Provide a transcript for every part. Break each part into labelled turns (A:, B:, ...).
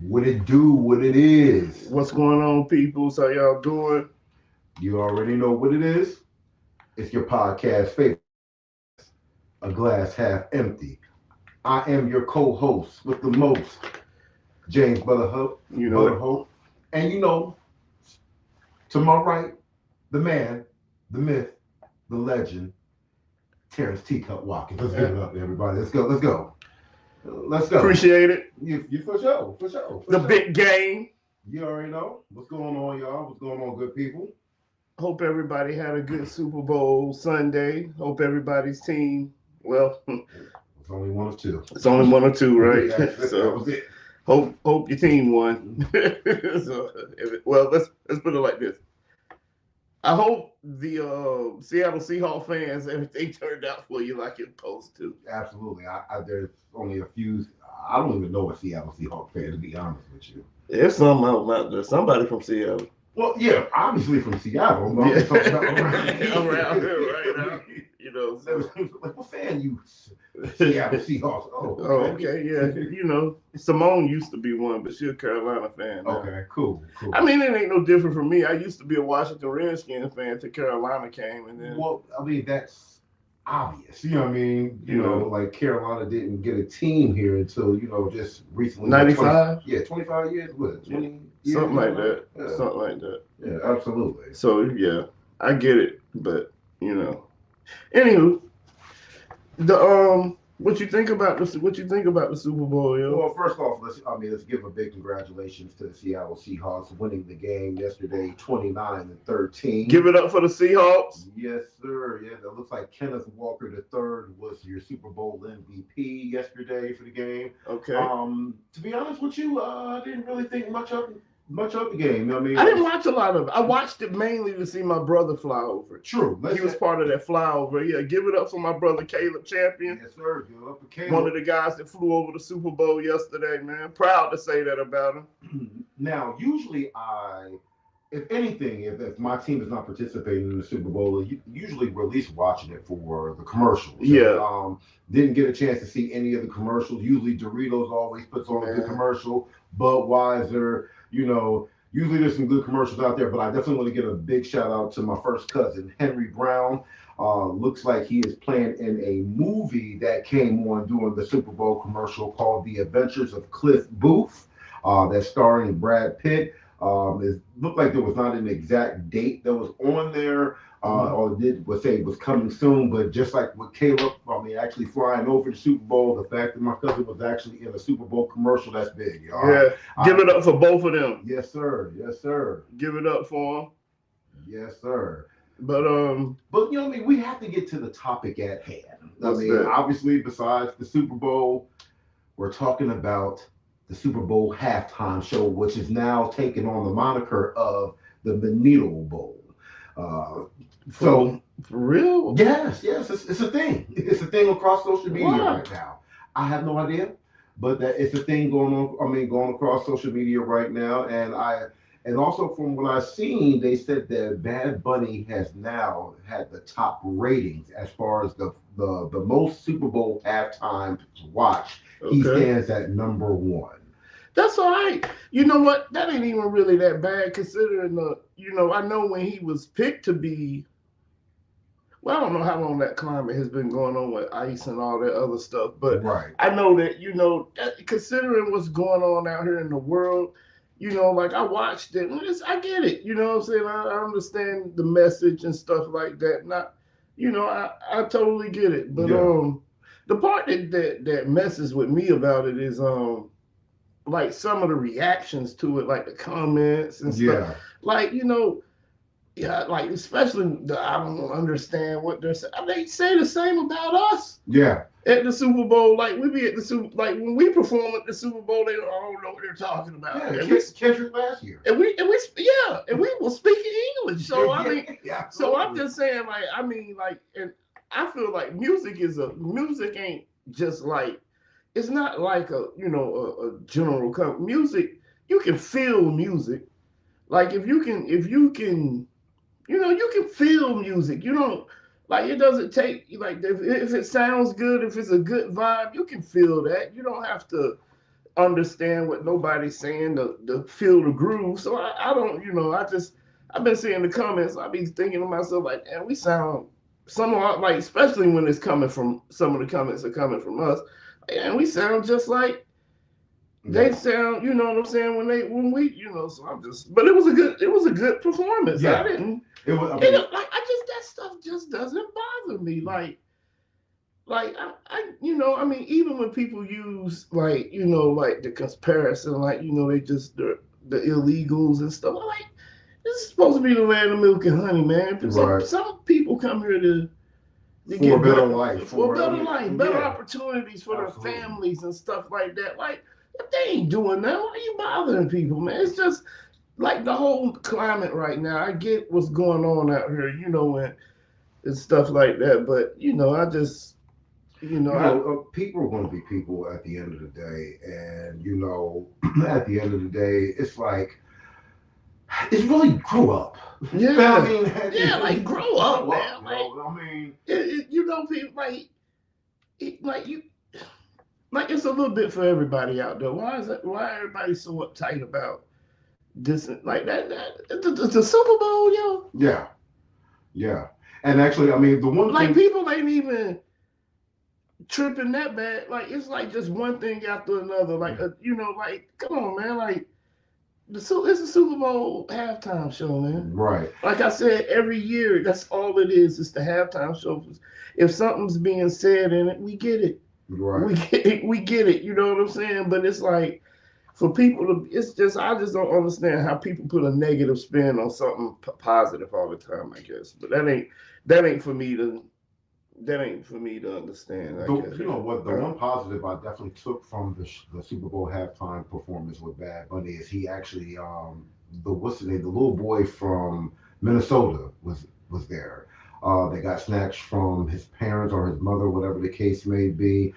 A: What it do, what it is.
B: What's going on, peoples? How y'all doing?
A: You already know what it is. It's your podcast favorite, A Glass Half Empty. I am your co-host with the most, James Butterhope.
B: You know it.
A: Butterhope. And to my right, the man, the myth, the legend, Terrence Teacup Watkins. Let's give it up, everybody. Let's go. Let's go. Let's go.
B: Appreciate it.
A: You for sure. For sure. For
B: the
A: sure.
B: big game.
A: You already know what's going on, y'all. What's going on, good people?
B: Hope everybody had a good Super Bowl Sunday. Hope everybody's team. Well,
A: It's only one or two.
B: it's only one or two, right?
A: That
B: So
A: was it.
B: hope your team won. Well, let's put it like this. I hope the Seattle Seahawks fans, everything turned out for you like it's supposed to.
A: Absolutely. There's only a few. I don't even know a Seattle Seahawks fan, to be honest with you.
B: There's some out there. Somebody from Seattle.
A: Well, yeah, obviously from Seattle. But I'm talking about
B: around here right now. You know, so.
A: Like, what fan you? Seattle Seahawks.
B: Oh, okay, yeah. Simone used to be one, but she's a Carolina fan now.
A: Okay, cool.
B: I mean, it ain't no different from me. I used to be a Washington Redskins fan till Carolina came, and then.
A: Well, I mean, that's obvious. You know what I mean?
B: You know.
A: Like Carolina didn't get a team here until, just recently.
B: 95?
A: Yeah, 25 years. What, 20 years?
B: Something like that.
A: Yeah.
B: Something like that.
A: Yeah, absolutely.
B: So, yeah, I get it, but, Anywho, what you think about the Super Bowl, yo?
A: Well, first off, let's give a big congratulations to the Seattle Seahawks winning the game yesterday, 29-13.
B: Give it up for the Seahawks.
A: Yes, sir. Yeah, it looks like Kenneth Walker III was your Super Bowl MVP yesterday for the game.
B: Okay.
A: To be honest with you, I didn't really think much of the game. I mean,
B: I didn't watch a lot of it. I watched it mainly to see my brother fly over.
A: True.
B: He was part of that flyover. Yeah, give it up for my brother Caleb Champion.
A: Yes, sir. Give it up for Caleb.
B: One of the guys that flew over the Super Bowl yesterday, man. Proud to say that about him.
A: Now, usually if anything, if my team is not participating in the Super Bowl, usually we're at least watching it for the commercials.
B: Yeah.
A: Didn't get a chance to see any of the commercials. Usually Doritos always puts on a good commercial. Budweiser, usually there's some good commercials out there, but I definitely want to give a big shout out to my first cousin, Henry Brown. Looks like he is playing in a movie that came on during the Super Bowl commercial called The Adventures of Cliff Booth, that's starring Brad Pitt. It looked like there was not an exact date that was on there. All it did was say it was coming soon, but just like with Caleb, actually flying over the Super Bowl, the fact that my cousin was actually in a Super Bowl commercial, that's big, y'all.
B: Yeah, give it up for both of them.
A: Yes, sir. Yes, sir.
B: Give it up for them.
A: Yes, sir.
B: But
A: we have to get to the topic at hand.
B: That?
A: Obviously, besides the Super Bowl, we're talking about the Super Bowl halftime show, which is now taking on the moniker of the Bonito Bowl.
B: For real?
A: Yes, it's a thing. It's a thing across social media right now. I have no idea, but that it's a thing going on. Going across social media right now, and also from what I've seen, they said that Bad Bunny has now had the top ratings as far as the most Super Bowl halftime watch. Okay. He stands at number 1.
B: That's all right. You know what? That ain't even really that bad considering I know when he was picked to be. Well, I don't know how long that climate has been going on with ice and all that other stuff, but
A: right.
B: I know that considering what's going on out here in the world, like I watched it. I get it. You know what I'm saying? I understand the message and stuff like that. Not, I totally get it. But the part that messes with me about it is like some of the reactions to it, like the comments and stuff.
A: Yeah.
B: Like, like especially I don't understand what they're saying. They say the same about us.
A: Yeah.
B: At the Super Bowl, like we be at the Super, like when we perform at the Super Bowl, they don't know what they're talking about.
A: Yeah, Kendrick last year.
B: And we will speak English. So so I'm just saying, and I feel like music ain't just like, it's not like a general music. You can feel music. Like if you can you can feel music. You don't. Like it doesn't take like if it sounds good, if it's a good vibe, you can feel that. You don't have to understand what nobody's saying to feel the groove. So I don't, I've been seeing the comments. I be thinking to myself like, man, we sound somewhat like, especially when it's coming from some of the comments are coming from us, and we sound just like they sound. You know what I'm saying? When we, So I'm just, but it was a good performance.
A: Yeah.
B: I didn't.
A: It was.
B: That stuff just doesn't bother me. Even when people use like the comparison, they just the illegals and stuff. I'm like, this is supposed to be the land of milk and honey, man. Some people come here to
A: get a better life,
B: for a better life, better opportunities for their families and stuff like that. Like, if they ain't doing that, why are you bothering people, man? It's just like the whole climate right now. I get what's going on out here, and stuff like that, but I just.
A: People are going to be people at the end of the day, and at the end of the day, it's like it's really grow up.
B: Yeah, like grow up, man. People like it's a little bit for everybody out there. Why everybody so uptight about this? Like that the Super Bowl, yo.
A: Yeah. And actually, the one
B: thing, people ain't even tripping that bad. Like, it's like just one thing after another. Like, come on, man. Like, it's a Super Bowl halftime show, man.
A: Right.
B: Like I said, every year, that's all it is. It's the halftime show. If something's being said in it, we get it.
A: Right.
B: We get it. You know what I'm saying? But it's like, for people to, I just don't understand how people put a negative spin on something positive all the time, I guess. But that ain't for me to understand.
A: You know what? The one positive I definitely took from the Super Bowl halftime performance with Bad Bunny is he actually, the little boy from Minnesota was there. They got snatched from his parents or his mother, whatever the case may be.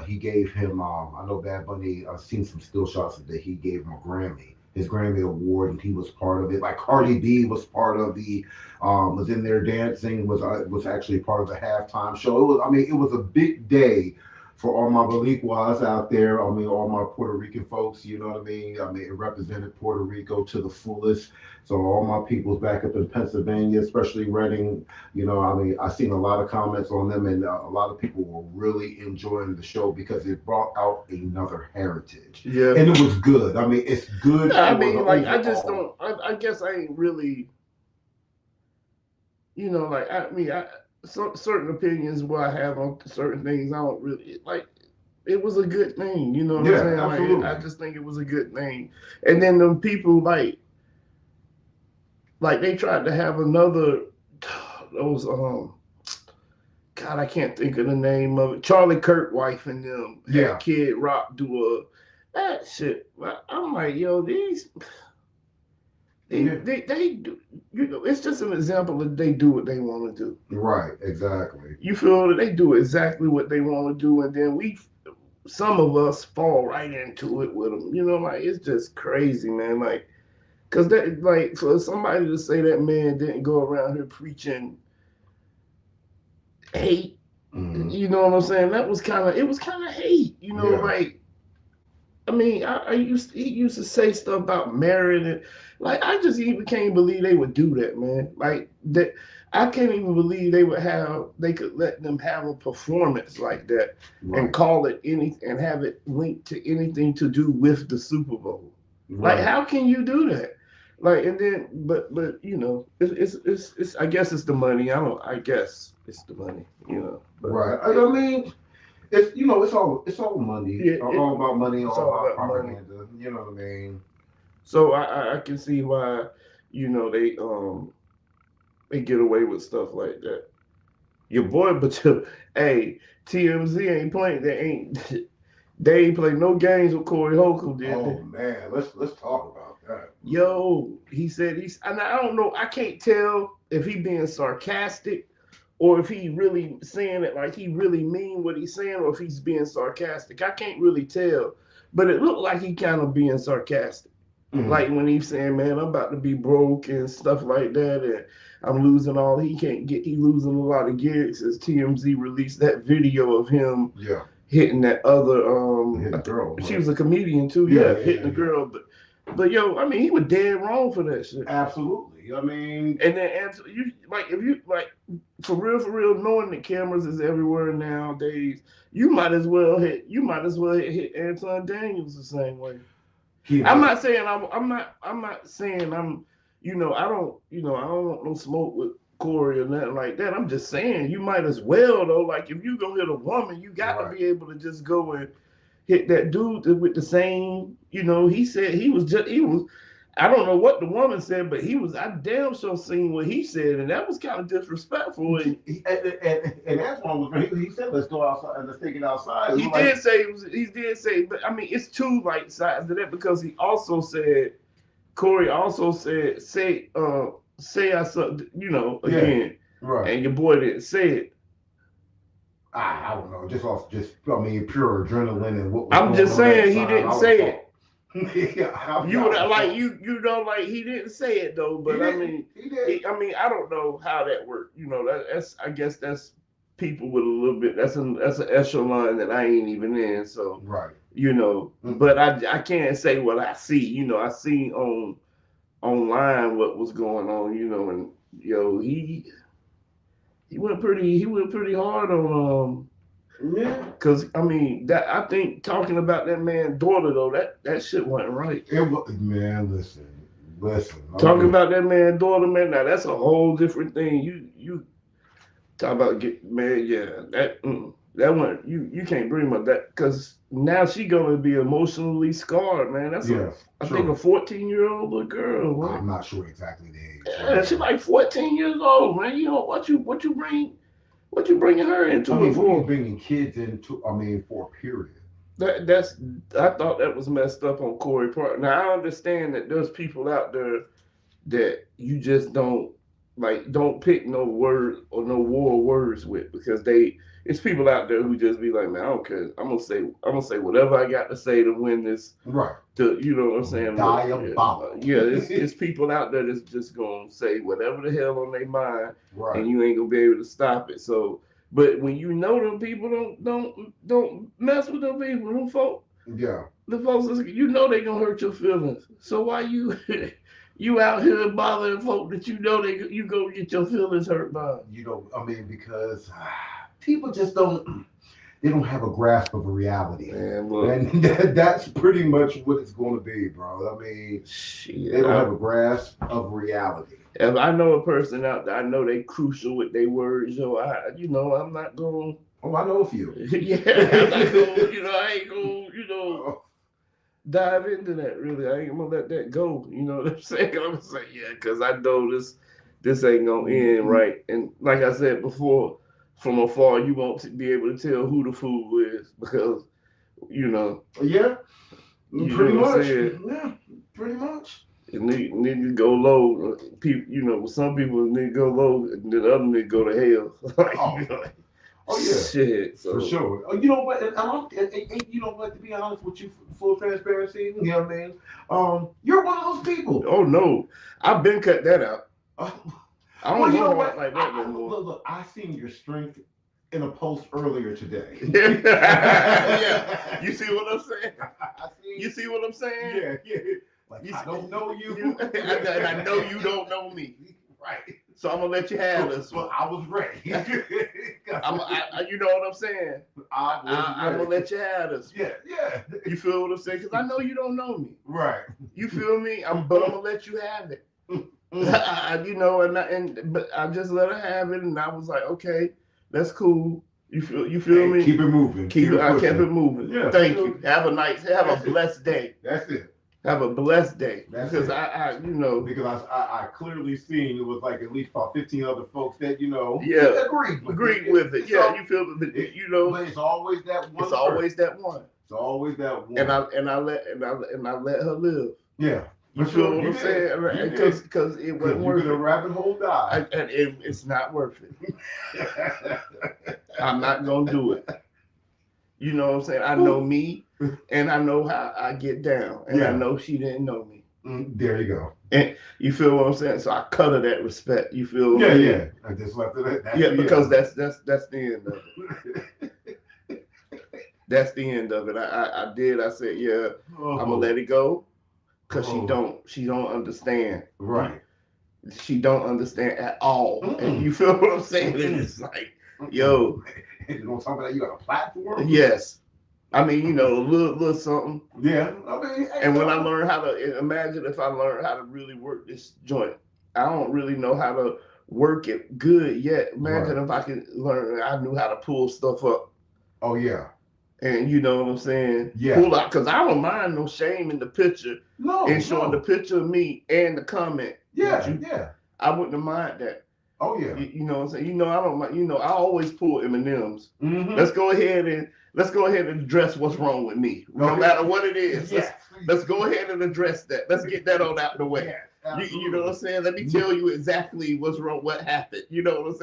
A: He gave him, I know Bad Bunny, I've seen some still shots that he gave him a Grammy. His Grammy Award, and he was part of it. Like Cardi B was part of the, was in there dancing, was actually part of the halftime show. It was a big day for all my Boricuas out there. All my Puerto Rican folks, you know what I mean? It represented Puerto Rico to the fullest. So all my peoples back up in Pennsylvania, especially Reading, I seen a lot of comments on them, and a lot of people were really enjoying the show because it brought out another heritage.
B: Yeah.
A: And it was good. It's good.
B: Yeah, I just don't, I guess I ain't really, certain opinions where I have on certain things, I don't really, like, it was a good thing, you know what I'm saying?
A: Absolutely.
B: I just think it was a good thing. And then the people, like they tried to have those, God, I can't think of the name of it. Charlie Kirk wife and them had Kid Rock do that shit. I'm like, yo, they do, it's just an example that they do what they want to do.
A: Right, exactly.
B: You feel that they do exactly what they want to do, and then some of us fall right into it with them. It's just crazy, man. Like, because for somebody to say that man didn't go around here preaching hate, you know what I'm saying? It was kind of hate, like, he used to say stuff about marrying it. Like, I just even can't believe they would do that, man. Like, that, I can't even believe they could let them have a performance like that and call it and have it linked to anything to do with the Super Bowl. Like, how can you do that? Like, and then, but it's I guess it's the money. I guess it's the money, But,
A: right. It's all money. Yeah, all about money, all about propaganda. Money. You know what I mean?
B: So I can see why, they get away with stuff like that. Your boy, hey, TMZ ain't playing. They ain't played no games with Corey Holcomb, did they?
A: Oh man, let's talk about that.
B: Yo, he said and I don't know. I can't tell if he being sarcastic or if he really saying it like he really mean what he's saying, or if he's being sarcastic. I can't really tell, but it looked like he kind of being sarcastic. Mm-hmm. Like when he's saying, man, I'm about to be broke and stuff like that, and I'm losing he losing a lot of gigs as TMZ released that video of him hitting that other
A: girl.
B: She was a comedian too. Yeah, hitting the girl. But yo, I mean, he was dead wrong for that shit.
A: Absolutely. I mean,
B: and then you like if you like for real, knowing that cameras is everywhere nowadays, you might as well hit Antoine Daniels the same way. I'm not saying I'm not saying I'm I don't want no smoke with Corey or nothing like that. I'm just saying you might as well though. Like if you go hit a woman, you got to be able to just go and hit that dude with the same. He said he was. I don't know what the woman said, but I damn sure seen what he said, and that was kind of disrespectful. And
A: Antoine he said, "Let's go outside and let's take it outside."
B: He did say, but I mean, it's two like sides to that because he also said, Corey also said, say I saw, again,
A: right,
B: and your boy didn't say it.
A: I don't know, pure adrenaline and what.
B: I'm just saying he didn't say it.
A: Yeah,
B: you like he didn't say it though, but I mean, I don't know how that worked. That's I guess that's people with a little bit. That's an echelon that I ain't even in. So
A: right,
B: but I can't say what I see. I see online what was going on. And he went pretty hard on
A: yeah,
B: because I mean that I think talking about that man's daughter though that shit wasn't right.
A: It was, man. Listen.
B: Talking about that man's daughter, man. Now that's a whole different thing. You talk about that one you can't bring up that because now she gonna be emotionally scarred, man. That's I think a 14-year-old little girl. Right?
A: I'm not sure exactly the age.
B: Yeah, she's like 14 years old, man. What you bringing her into it for?
A: Bringing kids into, for a period.
B: I thought that was messed up on Corey part. Now I understand that there's people out there that you just don't pick no word or no war words with because it's people out there who just be like, man, I don't care. I'm gonna say whatever I got to say to win this.
A: Right.
B: You know what I'm saying?
A: Diabolical.
B: It's people out there that's just gonna say whatever the hell on their mind,
A: right,
B: and you ain't gonna be able to stop it. So, but when them people don't mess with them people, them folk.
A: Yeah.
B: The folks, they gonna hurt your feelings. So why you you out here bothering folk that you go get your feelings hurt by?
A: Because people just don't have a grasp of a reality.
B: Man, look,
A: and that's pretty much what it's going to be, bro. They don't have a grasp of reality.
B: If I know a person out there, I know they crucial with their words. I'm not going.
A: Oh, I know a few.
B: Yeah, I'm not going. I ain't going. Dive into that. Really, I ain't gonna let that go. You know what I'm saying? I'm gonna say because I know this ain't gonna end right. And like I said before, from afar, you won't be able to tell who the fool is because
A: Yeah, pretty much. Yeah, pretty much.
B: It need to go low. People, some people need to go low, and then other need to go to hell.
A: Oh yeah,
B: shit. So.
A: For sure. You know what? To be honest with you, full transparency. You know what I mean? You're one of those people.
B: Oh no, I've been cut that out. I don't know
A: what?
B: Like that no more.
A: Look, I seen your strength in a post earlier today.
B: Yeah. You see what I'm saying? You see what I'm saying?
A: Yeah. Like I don't know you.
B: And I know you don't know me.
A: Right.
B: So I'm gonna let you have this.
A: Well, I was ready.
B: You know what I'm saying? I'm gonna let you have this.
A: Yeah.
B: You feel what I'm saying? Because I know you don't know me.
A: Right.
B: You feel me? But I'm gonna let you have it. But I just let her have it, and I was like, okay, that's cool. You feel me?
A: Keep it moving.
B: I kept it moving.
A: Yeah.
B: Thank you. Have a blessed day.
A: That's it.
B: Have a blessed day.
A: Because
B: because
A: I clearly seen it was like at least about 15 other folks that
B: agreed with it. Yeah, you feel it.
A: But it's always that one.
B: It's always that one.
A: It's always that one.
B: And I let her live.
A: Yeah.
B: You feel what I'm saying? Because it wasn't worth it.
A: A rabbit hole dive.
B: And it's not worth it. I'm not gonna do it. You know what I'm saying? I know me, and I know how I get down, and I know she didn't know me.
A: There you go.
B: And you feel what I'm saying? So I cut her that respect. You feel?
A: Yeah. I just left it at that.
B: Because that's the end of it. That's the end of it. I did. I said, yeah, I'm gonna let it go, because she don't understand.
A: Right.
B: She don't understand at all. And you feel what I'm saying? And it's like, yo,
A: and on top of that, you got a platform.
B: Yes. I mean, you know, a little something.
A: Yeah. I mean,
B: and when I learned how to, imagine if I learned how to really work this joint. I don't really know how to work it good yet. Imagine if I could learn, I knew how to pull stuff up.
A: Oh, yeah.
B: And you know what I'm saying?
A: Yeah.
B: Pull out, because I don't mind no shame in the picture.
A: No.
B: And showing the picture of me and the comment.
A: Yeah. Yeah.
B: I wouldn't have mind that.
A: Oh, yeah.
B: You know what I'm saying? You know, I don't mind, you know, I always pull M&Ms.
A: Mm-hmm.
B: Let's go ahead and address what's wrong with me, no matter what it is. Let's go ahead and address that. Let's get that on out the way. You know what I'm saying? Let me tell you exactly what's wrong, what happened. You know what I'm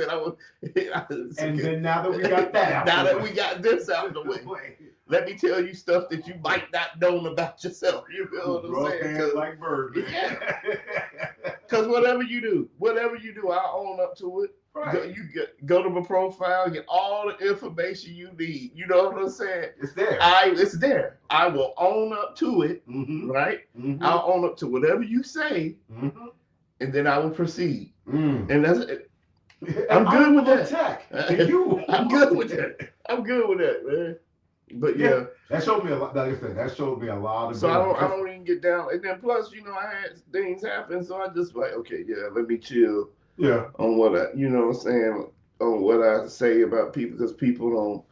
B: saying?
A: And then now that we got that out,
B: now that we got this out of the way, let me tell you stuff that you might not know about yourself. You know what I'm saying?
A: Like bird.
B: Yeah. Because whatever you do, I own up to it.
A: Right.
B: Go to my profile, get all the information you need. You know what I'm saying?
A: It's there.
B: It's there. I will own up to it, right?
A: Mm-hmm.
B: I'll own up to whatever you say, and then I will proceed. And that's it. I'm good with that. I'm good with that. I'm good with that, man. But yeah,
A: that showed me a lot. Like I said, that showed me a lot of.
B: So I don't even get down. And then plus, you know, I had things happen, so I just like, okay, yeah, let me chill.
A: Yeah.
B: On what I, you know what I'm saying, on what I say about people, because people don't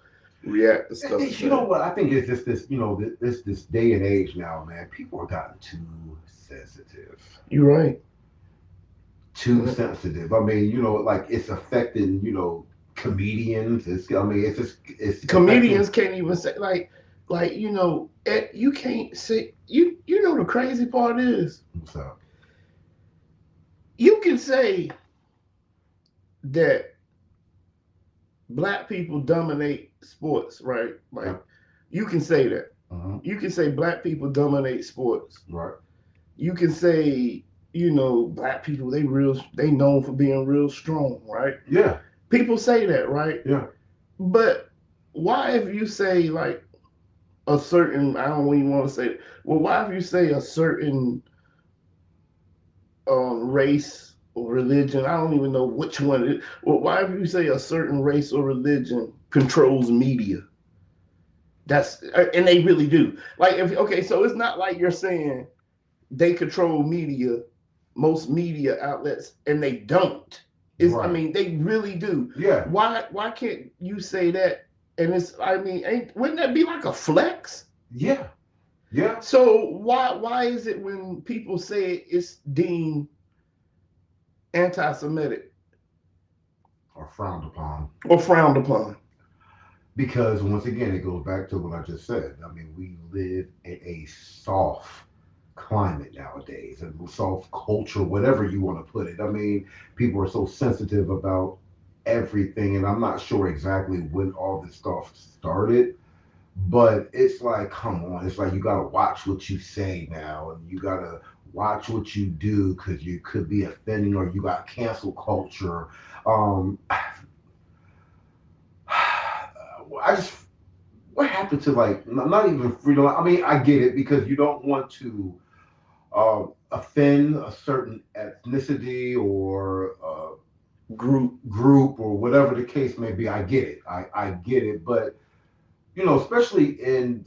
B: react to stuff.
A: You know what? I think it's just this, you know, this day and age now, man. People have gotten too sensitive.
B: You're right.
A: Too sensitive. I mean, you know, like it's affecting, you know, comedians. It's
B: comedians can't even say like you know, you can't say you know the crazy part is.
A: What's up?
B: You can say that Black people dominate sports, right? Like you can say that. You can say Black people dominate sports.
A: Right.
B: You can say, you know, Black people, they known for being real strong, right?
A: Yeah. People
B: say that, right?
A: Yeah.
B: But why if you say like a certain, I don't even want to say, well, why if you say a certain race or religion, I don't even know which one it is. Well, why if you say a certain race or religion controls media? And they really do. Like, so it's not like you're saying they control media, most media outlets, and they don't. I mean, they really do.
A: Yeah.
B: Why can't you say that? And wouldn't that be like a flex?
A: Yeah. Yeah.
B: So why is it when people say it's deemed anti-Semitic
A: or frowned upon? Because once again, it goes back to what I just said. I mean, we live in a soft climate nowadays, and soft culture, whatever you want to put it. I mean, people are so sensitive about everything, and I'm not sure exactly when all this stuff started. But it's like, come on, it's like you gotta watch what you say now, and you gotta watch what you do, because you could be offending, or you got cancel culture. What happened to, like, not even freedom? I mean, I get it, because you don't want to offend a certain ethnicity or group or whatever the case may be. I get it. I get it, but you know, especially in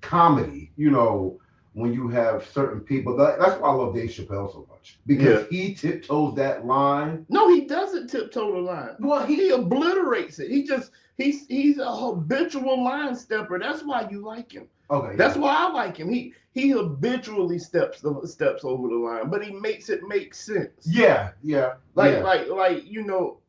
A: comedy, you know, when you have certain people, that's why I love Dave Chappelle so much, because he tiptoes that line.
B: No, he doesn't tiptoe the line. Well, he obliterates it. He's a habitual line stepper. That's why you like him.
A: Okay.
B: That's why I like him. He habitually steps over the line, but he makes it make sense.
A: Yeah.
B: Like you know,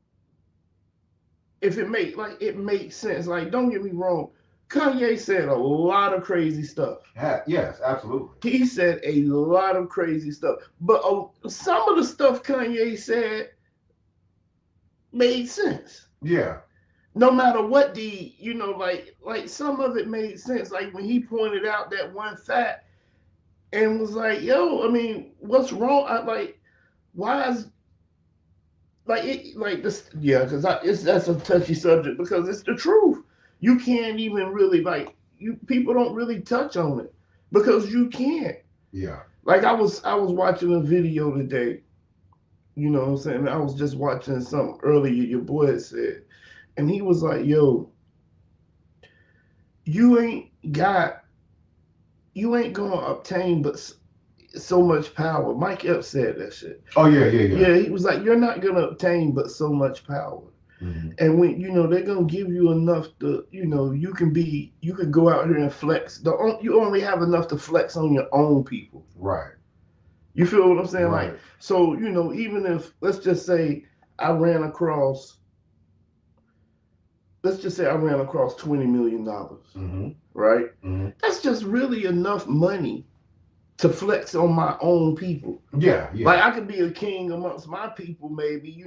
B: if it makes sense. Like, don't get me wrong, Kanye said a lot of crazy stuff.
A: Yes, absolutely.
B: He said a lot of crazy stuff, but some of the stuff Kanye said made sense.
A: Yeah.
B: No matter what like some of it made sense. Like when he pointed out that one fact and was like, yo, I mean, what's wrong? Why is like it like this? Yeah, because that's a touchy subject, because it's the truth. You can't even really like people don't really touch on it because you can't.
A: Yeah.
B: Like I was watching a video today. You know what I'm saying? I was just watching something earlier your boy had said, and he was like, "Yo, you ain't gonna obtain but so much power." Mike Epps said that shit.
A: Oh yeah.
B: Yeah, he was like, "You're not gonna obtain but so much power."
A: Mm-hmm.
B: And when they're gonna give you enough to, you can go out here and flex. You only have enough to flex on your own people.
A: Right.
B: You feel what I'm saying?
A: Right.
B: Like, so even if let's just say I ran across $20 million,
A: Mm-hmm.
B: right?
A: Mm-hmm.
B: That's just really enough money to flex on my own people.
A: Yeah.
B: Like I could be a king amongst my people, maybe,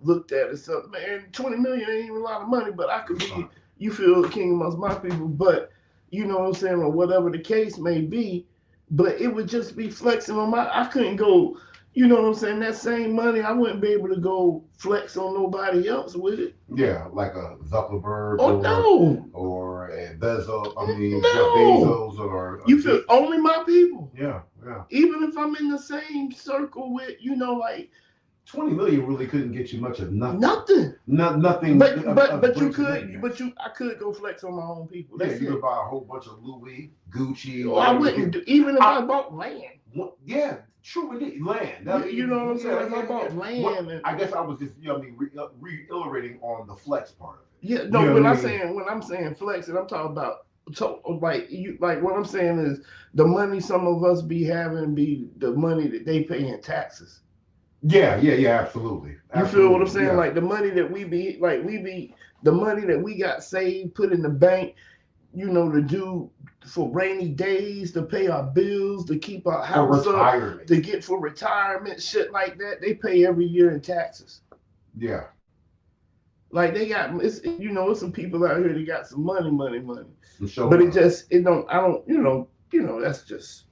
B: looked at it something. Man, 20 million ain't even a lot of money, but I could be, you feel, a king amongst my people. But you know what I'm saying, or whatever the case may be. But it would just be flexing on I couldn't go, you know what I'm saying, that same money, I wouldn't be able to go flex on nobody else with it.
A: Yeah, like a Zuckerberg or a Bezos, Jeff Bezos or
B: you feel only my people.
A: Yeah.
B: Even if I'm in the same circle with, like
A: 20 million really couldn't get you much of nothing.
B: Nothing. But you could, I could go flex on my own people.
A: That's you could buy a whole bunch of Louis, Gucci.
B: I wouldn't, even if I bought land.
A: Yeah, true, indeed. Land.
B: You know what I'm saying? If I bought land.
A: I guess I was just, reiterating on the flex part of it.
B: Yeah, no, when I'm saying flex, and I'm talking about, so like what I'm saying is the money some of us be having be the money that they pay in taxes.
A: Yeah, absolutely.
B: You feel what I'm saying? Yeah. Like the money that the money that we got saved, put in the bank, to do for rainy days, to pay our bills, to keep our house up, to get for retirement, shit like that. They pay every year in taxes.
A: Yeah.
B: Like they got, it's some people out here that got some money. But that's just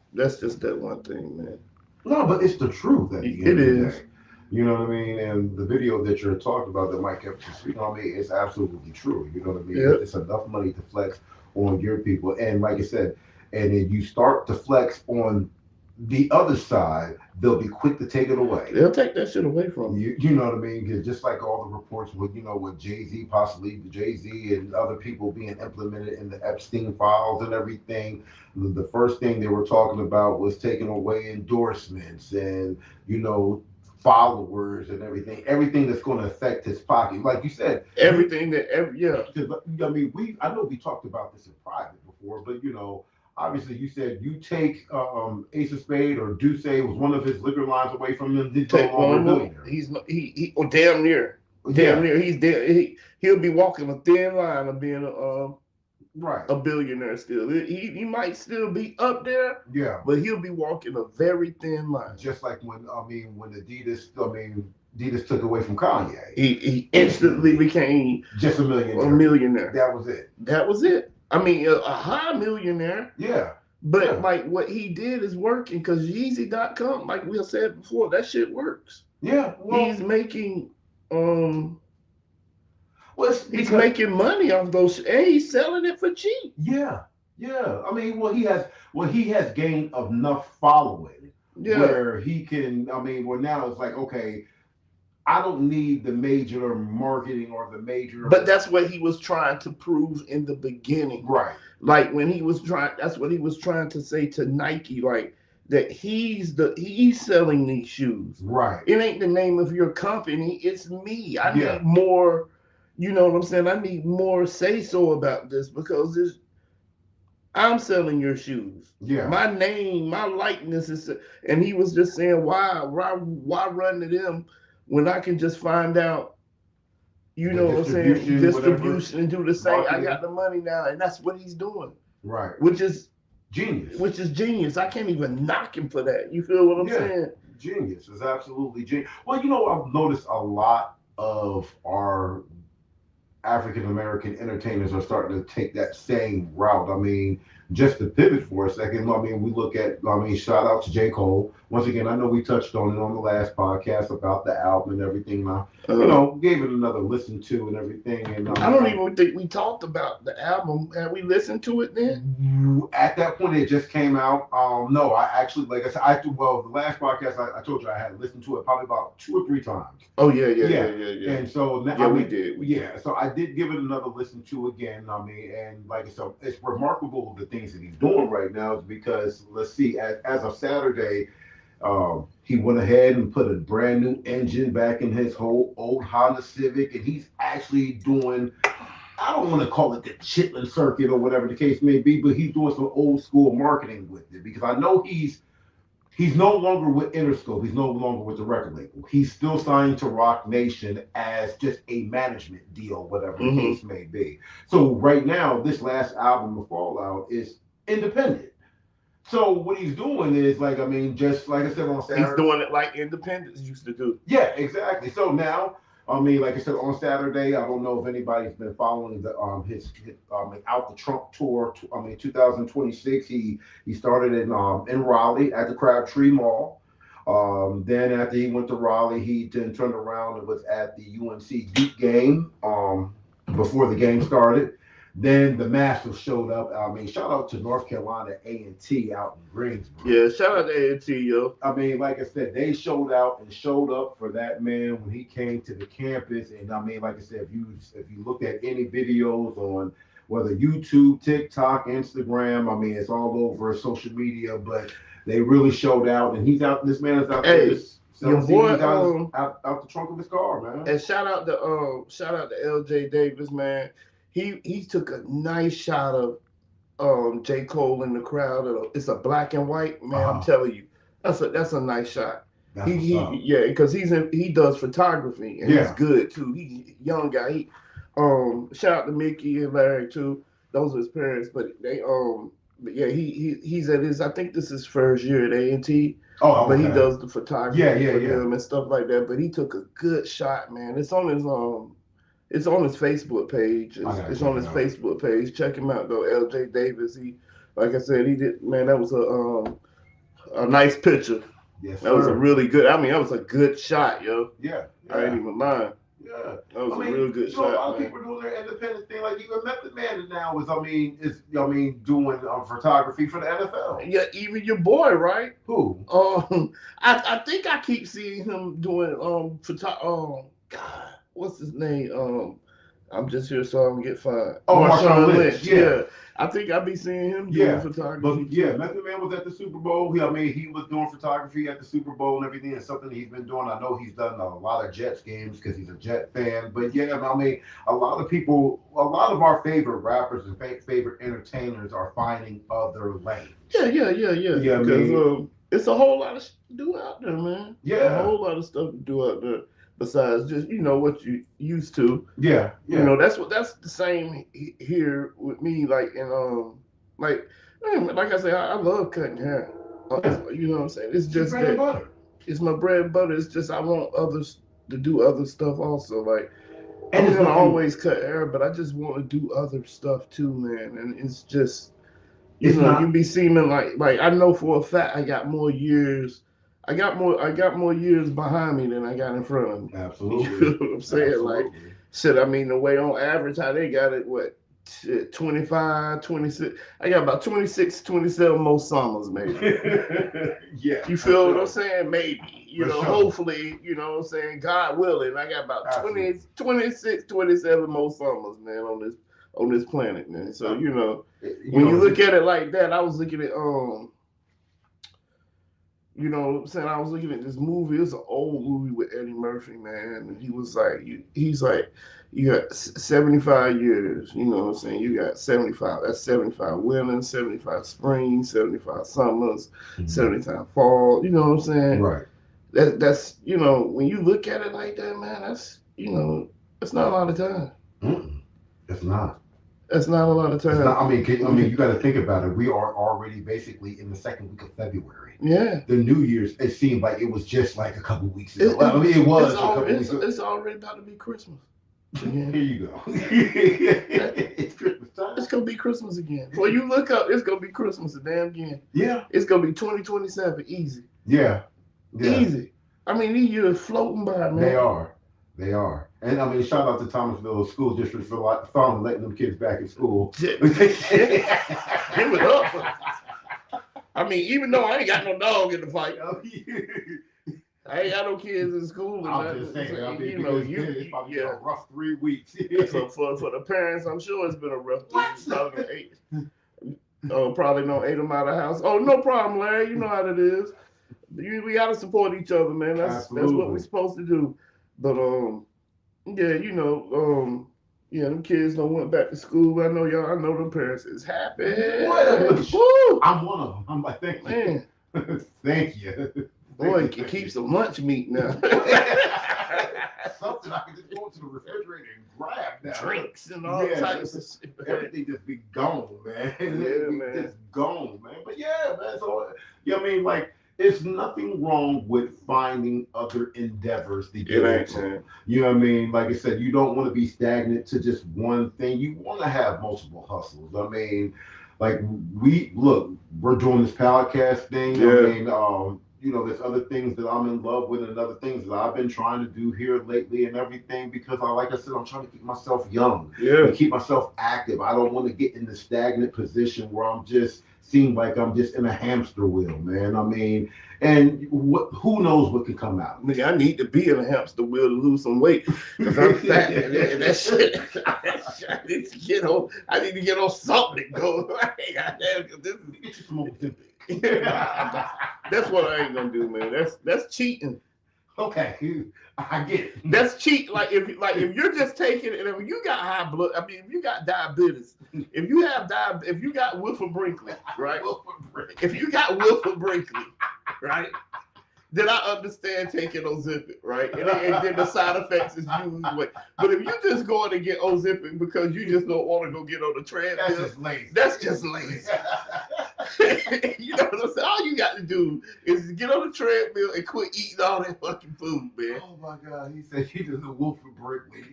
B: that one thing, man.
A: No, but it's the truth.
B: It is.
A: You know what I mean? And the video that you're talking about that Mike kept speaking on me is absolutely true. You know what I mean? Yep. It's enough money to flex on your people. And like I said, and then you start to flex on the other side, they'll be quick to take it away.
B: They'll take that shit away from you.
A: You know what I mean? Because just like all the reports with, with Jay-Z, possibly Jay-Z and other people being implemented in the Epstein files and everything, the first thing they were talking about was taking away endorsements and, followers and everything that's going to affect his pocket. Like you said,
B: everything that,
A: I know we talked about this in private before, but obviously you said you take Ace of Spade or Duce was one of his liquor lines away from him.
B: He's damn near. Damn near. He's there. He'll be walking a thin line of being a billionaire still. He might still be up there.
A: Yeah.
B: But he'll be walking a very thin line.
A: Just like when Adidas took away from Kanye.
B: He instantly became
A: just a
B: millionaire.
A: That was it.
B: I mean, a high millionaire.
A: Yeah.
B: But like what he did is working because Yeezy.com, like we said before, that shit works.
A: Yeah.
B: Well, he's making he's making money off those, and he's selling it for cheap.
A: Yeah. I mean, he has gained enough following where he can. Now it's like, okay, I don't need the major marketing or the major.
B: But that's what he was trying to prove in the beginning,
A: right?
B: Like when he was trying. That's what he was trying to say to Nike, like that he's selling these shoes,
A: right?
B: It ain't the name of your company. It's me. I need more. You know what I'm saying? I need more say so about this because I'm selling your shoes.
A: Yeah.
B: My name, my likeness is, and he was just saying, why run to them when I can just find out, what I'm saying, distribution and do the same. Marketing. I got the money now, and that's what he's doing.
A: Right.
B: Which is
A: genius.
B: I can't even knock him for that. You feel what I'm saying?
A: Genius is absolutely genius. Well, I've noticed a lot of our African American entertainers are starting to take that same route. I mean, just to pivot for a second, I mean, we look at, I mean, shout out to J. Cole. Once again, I know we touched on it on the last podcast about the album and everything. Now, gave it another listen to and everything. And
B: I don't even think we talked about the album. Have we listened to it then?
A: At that point, it just came out. No, I actually, like I said, the last podcast I told you I had listened to it probably about 2 or 3 times.
B: Oh yeah.
A: And so
B: now, we did.
A: So I did give it another listen to again. I mean, and like I said, it's remarkable the things that he's doing right now, because let's see, as of Saturday, he went ahead and put a brand new engine back in his whole old Honda Civic, and he's actually doing, I don't want to call it the Chitlin circuit or whatever the case may be, but he's doing some old school marketing with it, because I know he's no longer with Interscope. He's no longer with the record label. He's still signed to Rock Nation as just a management deal, whatever the case may be. So right now, this last album of Fallout is independent. So what he's doing is, like, I mean, just like I said on Saturday,
B: he's doing it like Independence used to do.
A: Yeah, exactly. So now, I mean, like I said on Saturday, I don't know if anybody's been following the his Out the Trunk tour. 2026. He started in Raleigh at the Crabtree Mall. Then after he went to Raleigh, he then turned around and was at the UNC Duke game before the game started. Then the Masters showed up. I mean, shout out to North Carolina A&T out in Greensboro.
B: Yeah, shout out to A&T, yo.
A: I mean, like I said, they showed out and showed up for that man when he came to the campus. And I mean, like I said, if you look at any videos on whether YouTube, TikTok, Instagram, I mean, it's all over social media, but they really showed out. And he's out. This man is out there.
B: Your boy,
A: out the trunk of his car, man.
B: And shout out to LJ Davis, man. He took a nice shot of J. Cole in the crowd. It's a black and white, man. I'm telling you, that's a nice shot. Because he does photography and he's good too. He's a young guy. Shout out to Mickey and Larry too. Those are his parents, but they but yeah, he's at his, I think this is his first year at A&T.
A: Oh,
B: but he does the photography
A: for
B: them and stuff like that. But he took a good shot, man. It's on his Facebook page. It's on his Facebook page. Check him out though, LJ Davis. He, like I said, he did. Man, that was a nice picture.
A: Yes,
B: that was a really good. I mean, that was a good shot, yo.
A: Yeah.
B: I ain't even lying.
A: Yeah,
B: that was a real good shot.
A: A lot of people doing their independent thing. Like even Method Man now is, doing photography for the NFL.
B: Yeah, even your boy, right?
A: Who?
B: I think I keep seeing him doing God, what's his name? I'm just here so I don't get fired.
A: Marshawn Lynch. Yeah.
B: I think I be seeing him doing photography.
A: But Method Man was at the Super Bowl. He was doing photography at the Super Bowl and everything. It's something he's been doing. I know he's done a lot of Jets games because he's a Jet fan. But yeah, I mean, a lot of our favorite rappers and favorite entertainers are finding other lanes.
B: Yeah. Because it's a whole lot of to do out there, man.
A: Yeah.
B: A whole lot of stuff to do out there. Besides just what you used to, that's the same here with me. Like like I say, I love cutting hair. You know what I'm saying? It's just
A: bread and butter.
B: It's my bread and butter. It's just I want others to do other stuff also. Like
A: and
B: I'm gonna always cut hair, but I just want to do other stuff too, man. And it's just you can be seeming like I know for a fact I got more years. I got more years behind me than I got in front of me.
A: Absolutely.
B: You know what I'm saying? Absolutely. Like, shit, I mean, the way on average, how they got it, 25, 26. I got about 26, 27 more summers, maybe.
A: Yeah.
B: You feel what I'm saying? Maybe. Hopefully, you know what I'm saying? God willing, I got about 26, 27 more summers, man, on this planet, man. So, when you look at it like that, I was looking at, you know what I'm saying? I was looking at this movie. It's an old movie with Eddie Murphy, man. And he was like, you got 75 years. You know what I'm saying? You got 75. That's 75 winter, 75 spring, 75 summers, 75 fall. You know what I'm saying?
A: Right.
B: That's when you look at it like that, man, that's, it's not a lot of time.
A: It's not.
B: That's not a lot of time.
A: You got to think about it. We are already basically in the second week of February.
B: Yeah.
A: The New Year's, it seemed like it was just like a couple weeks ago. It was.
B: It's already about to be Christmas. Yeah.
A: Here you go. It's Christmas time.
B: It's gonna be Christmas again. Before you look up, it's gonna be Christmas again.
A: Yeah.
B: It's gonna be 2027. Easy.
A: Yeah.
B: Easy. I mean, these years floating by, man.
A: They are. And I mean, shout out to Thomasville School District for finally letting them kids back in school.
B: Give it up. I mean, even though I ain't got no dog in the fight. I ain't got no kids in school.
A: I'm just saying, I mean, it's probably been a rough 3 weeks.
B: So for the parents, I'm sure it's been a rough 3 weeks. Probably no 8 of them out of the house. Oh, no problem, Larry. You know how it is. We gotta support each other, man. That's what we're supposed to do. But them kids don't went back to school. I know them parents is happy.
A: Woo! I'm one of them. I'm like, thank you.
B: Man.
A: Thank you.
B: Boy, it keeps some lunch meat now.
A: Something I can just go to the refrigerator and grab now.
B: Drinks and all types of shit.
A: Everything just be gone, man.
B: Man.
A: Just gone, man. But yeah, man. So, I mean, like, there's nothing wrong with finding other endeavors to get into. You know what I mean? Like I said, you don't want to be stagnant to just one thing. You want to have multiple hustles. I mean, like we're doing this podcast thing.
B: Yeah.
A: I mean, there's other things that I'm in love with and other things that I've been trying to do here lately and everything because like I said, I'm trying to keep myself young.
B: Yeah.
A: Keep myself active. I don't want to get in the stagnant position where I'm just seem like I'm just in a hamster wheel, man. I mean, and who knows what could come out.
B: Nigga, I need to be in a hamster wheel to lose some weight because I'm fat and that shit. I need to get on. I need to get on something. Go. That's what I ain't gonna do, man. That's cheating.
A: Okay, I get it.
B: That's cheat. Like if you're just taking it, and if you got high blood, I mean, if you got diabetes, if you got Wilford Brinkley, right? If you got Wilford Brinkley, right? Then I understand taking Ozempic, right? And then the side effects is losing weight. But if you just going to get Ozempic because you just don't want to go get on the treadmill,
A: that's just lazy.
B: You know what I'm saying? All you got to do is get on the treadmill and quit eating all that fucking food, man.
A: Oh my God, he said he does a Wilford Brinkley.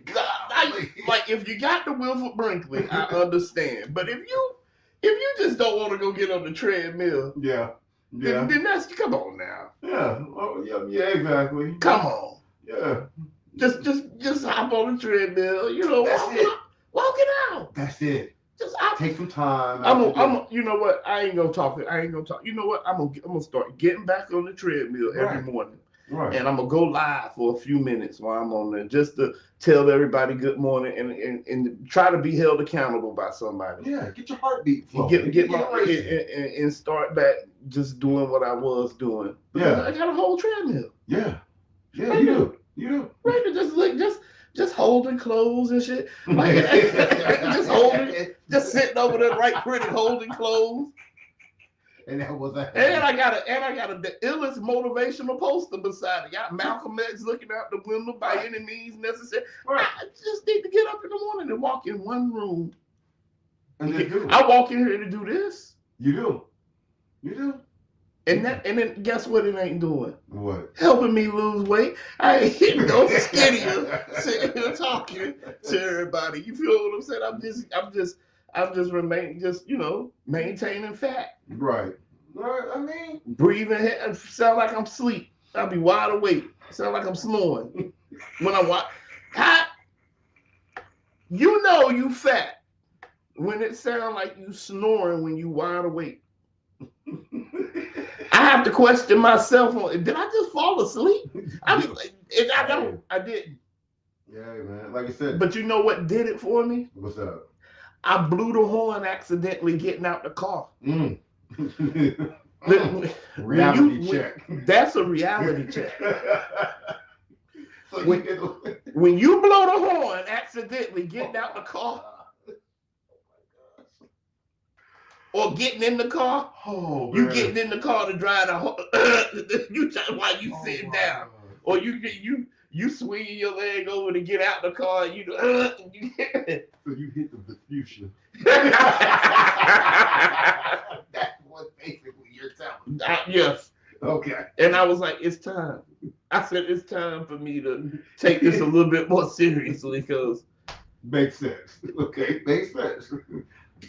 B: Like if you got the Wilford Brinkley, I understand. But if you just don't want to go get on the treadmill, then that's come on now.
A: Yeah. Oh, yeah, exactly.
B: Come on.
A: Yeah.
B: Just hop on the treadmill. Walk it out.
A: That's it.
B: Just
A: take some time.
B: You know what? I ain't gonna talk. You know what? I'm gonna start getting back on the treadmill every morning.
A: Right.
B: And I'm gonna go live for a few minutes while I'm on there, just to tell everybody good morning and try to be held accountable by somebody.
A: Yeah, get your heartbeat flowing.
B: Get my and start back just doing what I was doing. Because I got a whole treadmill.
A: Yeah, you do.
B: Right, just holding clothes and shit. Like, just sitting over there right pretty holding clothes.
A: And that was that.
B: And I got the illest motivational poster beside it. Got Malcolm X looking out the window by any means necessary. Right. I just need to get up in the morning and walk in one room.
A: And
B: I walk in here to do this.
A: You do.
B: And then guess what it ain't doing?
A: What?
B: Helping me lose weight. I ain't getting no skinnier sitting here talking to everybody. You feel what I'm saying? I'm just maintaining fat.
A: Right. I mean,
B: breathing, sound like I'm asleep. I'll be wide awake. Sound like I'm snoring when I watch. You fat when it sound like you snoring when you wide awake. I have to question myself on, did I just fall asleep? I didn't.
A: Yeah, man. Like I said.
B: But you know what did it for me?
A: What's up?
B: I blew the horn accidentally getting out the car.
A: Reality check.
B: That's a reality check. When you blow the horn accidentally getting out the car, or getting in the car, you getting in the car to drive while you sitting down, or you swinging your leg over to get out the car. So you
A: hit the diffusion. That's what basically you're telling me.
B: Yes.
A: Okay.
B: And I was like, it's time. I said it's time for me to take this a little bit more seriously because
A: makes sense. Okay, makes sense.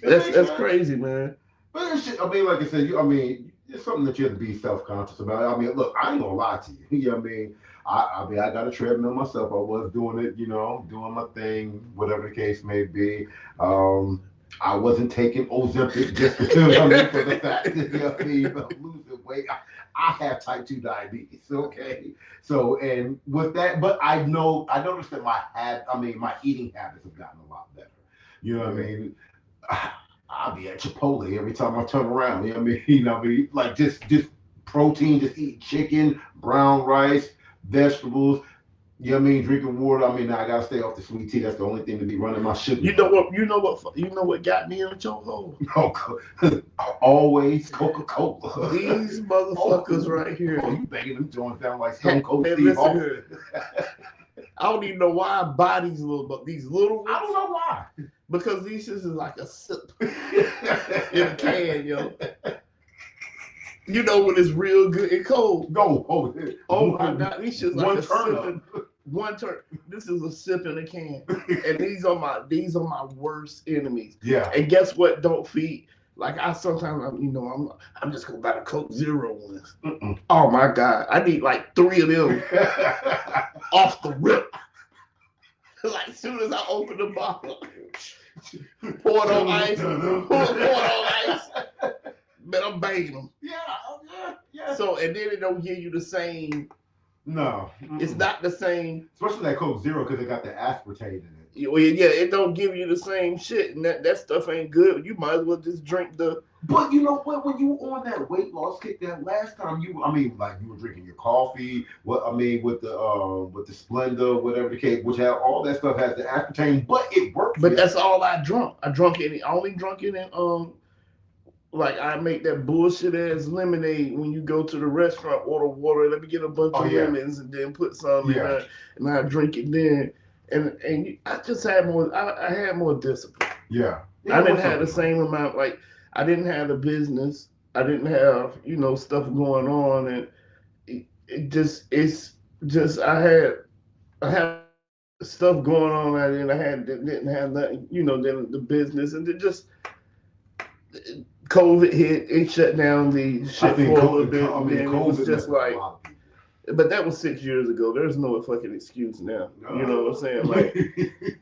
B: That's crazy, man.
A: But I mean, like I said, I mean, it's something that you have to be self-conscious about. I mean, look, I ain't gonna lie to you. You know what I mean? I mean, I got a treadmill myself. I was doing it, doing my thing, whatever the case may be. I wasn't taking Ozempic just because I mean, for the fact that I'm losing weight. I have type 2 diabetes. Okay, so and with that, but I noticed that my eating habits have gotten a lot better. You know what I mean? I'll be at Chipotle every time I turn around. You know what I mean? Like just protein, just eat chicken, brown rice, vegetables. You know what I mean? Drinking water. I mean, I gotta stay off the sweet tea. That's the only thing to be running my sugar.
B: You know what got me in a chokehold?
A: Oh, always Coca-Cola.
B: These motherfuckers right here.
A: Oh, you banging them joints down like Stone Cold Steve Austin.
B: I don't even know why I buy these little ones.
A: I don't know why.
B: Because these shits is like a sip in a can, yo. You know when it's real good and cold.
A: No,
B: oh my God, these shits like
A: one
B: a
A: turn
B: sip. One turn. This is a sip in a can, and these are my worst enemies.
A: Yeah.
B: And guess what? Don't feed. Like I'm just gonna buy the Coke Zero ones. Oh my God, I need like 3 of them off the rip. Like as soon as I open the bottle, pour it on ice, but I'm banging them.
A: Yeah.
B: So and then it don't give you the same.
A: No,
B: it's not the same.
A: Especially that Coke Zero because it got the aspartame in it.
B: Yeah, it don't give you the same shit, and that stuff ain't good. You might as well just drink the.
A: But you know what? When you on that weight loss kick, that last time you were drinking your coffee. With the Splenda, whatever the case, which had all that stuff has the aspartame, but it worked.
B: But that's all I drunk. I only drunk it in like I make that bullshit ass lemonade when you go to the restaurant, order water, let me get a bunch of lemons and then put some in there, and I drink it then. And I just had more. I had more discipline.
A: Yeah.
B: I didn't have the same amount. Like I didn't have the business. I didn't have stuff going on, and I had stuff going on. I didn't have nothing. Then the business, and it just COVID hit. It shut down the shit for a little bit. And then it was just like. But that was 6 years ago. There's no fucking excuse now. No. You know what I'm saying? Like,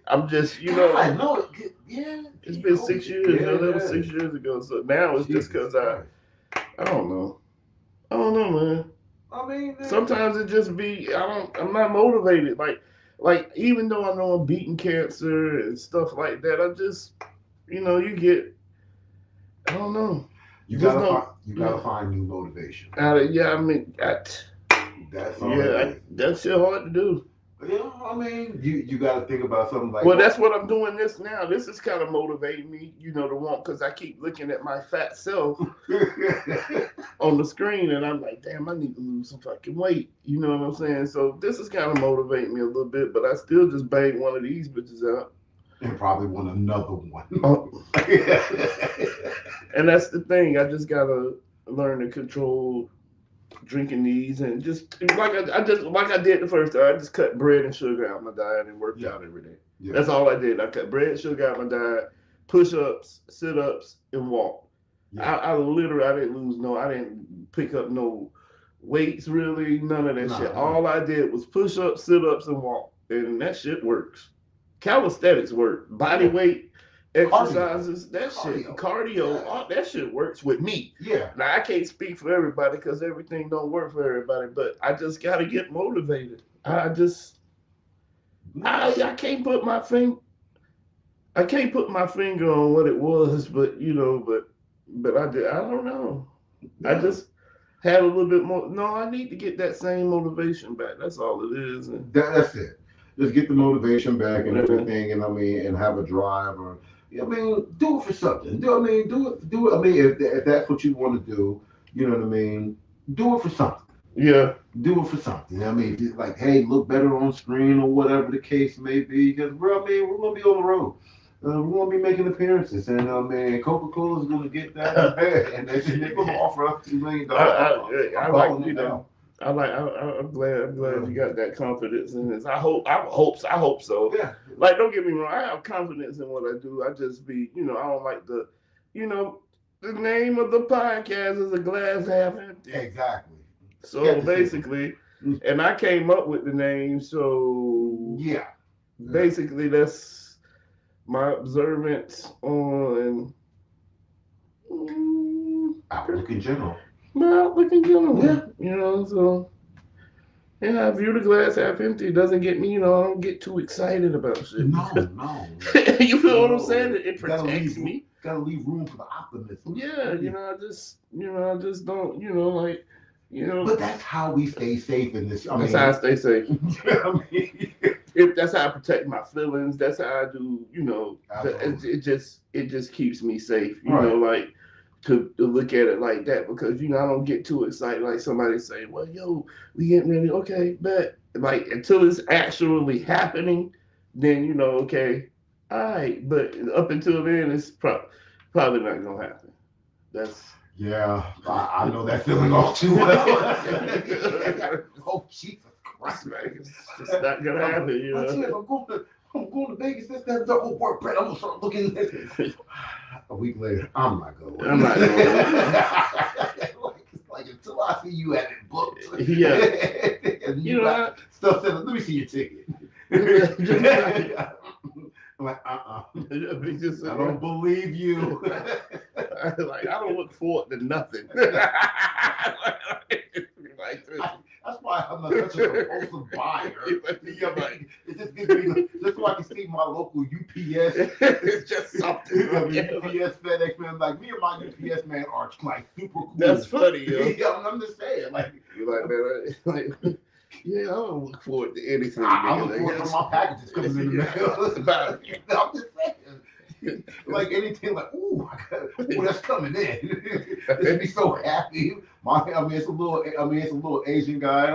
B: I'm just,
A: I know. Yeah.
B: It's been 6 years. That was 6 years ago. So now it's just because I don't know. I don't know, man.
A: I mean,
B: sometimes it just be, I'm not motivated. Like even though I know I'm beating cancer and stuff like that, I just, you get, I don't know.
A: You gotta find new motivation.
B: That's that shit hard to do.
A: Yeah, I mean, you got to think about something like.
B: Well, that's what I'm doing this now. This is kind of motivating me, to want, because I keep looking at my fat self on the screen, and I'm like, damn, I need to lose some fucking weight. You know what I'm saying? So this is kind of motivating me a little bit, but I still just bang one of these bitches out.
A: And probably want another one.
B: And that's the thing. I just gotta learn to control drinking these, and just like I did the first time. I just cut bread and sugar out of my diet and worked out every day. Yeah. That's all I did. I cut bread and sugar out of my diet, push-ups, sit-ups, and walk. Yeah. I didn't pick up no weights really, none of that shit. All I did was push-ups, sit-ups, and walk, and that shit works. Calisthenics work. Body weight exercises, cardio, all that shit works with me.
A: Yeah.
B: Now I can't speak for everybody because everything don't work for everybody, but I just gotta get motivated. I can't put my finger. I can't put my finger on what it was, but I did. I don't know. Yeah. I just had a little bit more. No, I need to get that same motivation back. That's all it is.
A: That's it. Just get the motivation back and everything, and have a drive, or do it for something. Do it. I mean, if that's what you want to do, you know what I mean. Do it for something.
B: Yeah.
A: Do it for something. I mean, like, hey, look better on screen or whatever the case may be, because we're gonna be on the road. We're gonna be making appearances, and Coca-Cola is gonna get that, and they're gonna offer us $2 million.
B: I'm glad you got that confidence in this. I hope so.
A: Yeah.
B: Like, don't get me wrong, I have confidence in what I do. I just be, I don't like the name of the podcast is A Glass Half Empty.
A: Exactly.
B: So basically, and I came up with the name. So
A: yeah,
B: basically that's my observance on
A: outlook in general.
B: My outlook in general. Yeah. So. Yeah, I view the glass half empty. It doesn't get me, I don't get too excited about shit.
A: No.
B: You feel what I'm saying? It protects me.
A: Gotta leave room for the optimism.
B: Yeah, I just don't,
A: But that's how we stay safe in this.
B: That's how I stay safe.
A: If
B: that's how I protect my feelings. That's how I do, it just keeps me safe. You know, like to look at it like that, because I don't get too excited. Like somebody say, well, we getting ready, okay, but like until it's actually happening, then okay, all right. But up until then, it's probably not gonna happen.
A: I know that feeling all too well. Oh Jesus Christ, man,
B: it's just not gonna happen.
A: I'm going to Vegas. That's the whole work, Brett. I'm gonna start looking at it. A week later, I'm not going. Like until I see you at it booked.
B: Yeah.
A: And you got stuff said, let me see your ticket. I'm like, I don't believe you.
B: Like, I don't look forward to nothing.
A: That's why I'm not such a compulsive buyer. It just gives me, just so I can see my local UPS.
B: It's just something.
A: UPS, FedEx man, like me and my UPS man are like super cool.
B: That's funny, yo.
A: I'm just saying, like,
B: you're man, yeah, I don't look forward to anything.
A: I look forward to my packages coming in the mail. I'm just saying. Like anything, like, ooh, that's coming in. Just be so happy. It's a little Asian guy.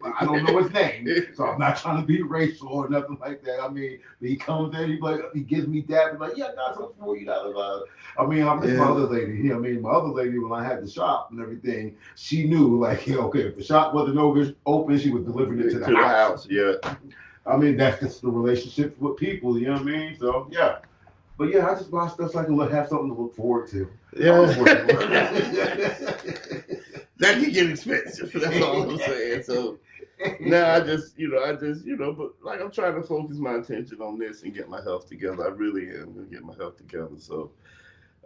A: I don't know his name, so I'm not trying to be racial or nothing like that. He comes in, he gives me that, like, yeah, I got something for you. My other lady. My other lady, when I had the shop and everything, she knew, like, okay, if the shop wasn't open, she was delivering it to the house.
B: Yeah.
A: That's just the relationship with people. You know what I mean? So yeah. But yeah, I just buy stuff so I can have something to look forward to.
B: Yeah. That can get expensive. That's all I'm saying. So now I just, but like I'm trying to focus my attention on this and get my health together. I really am going to get my health together. So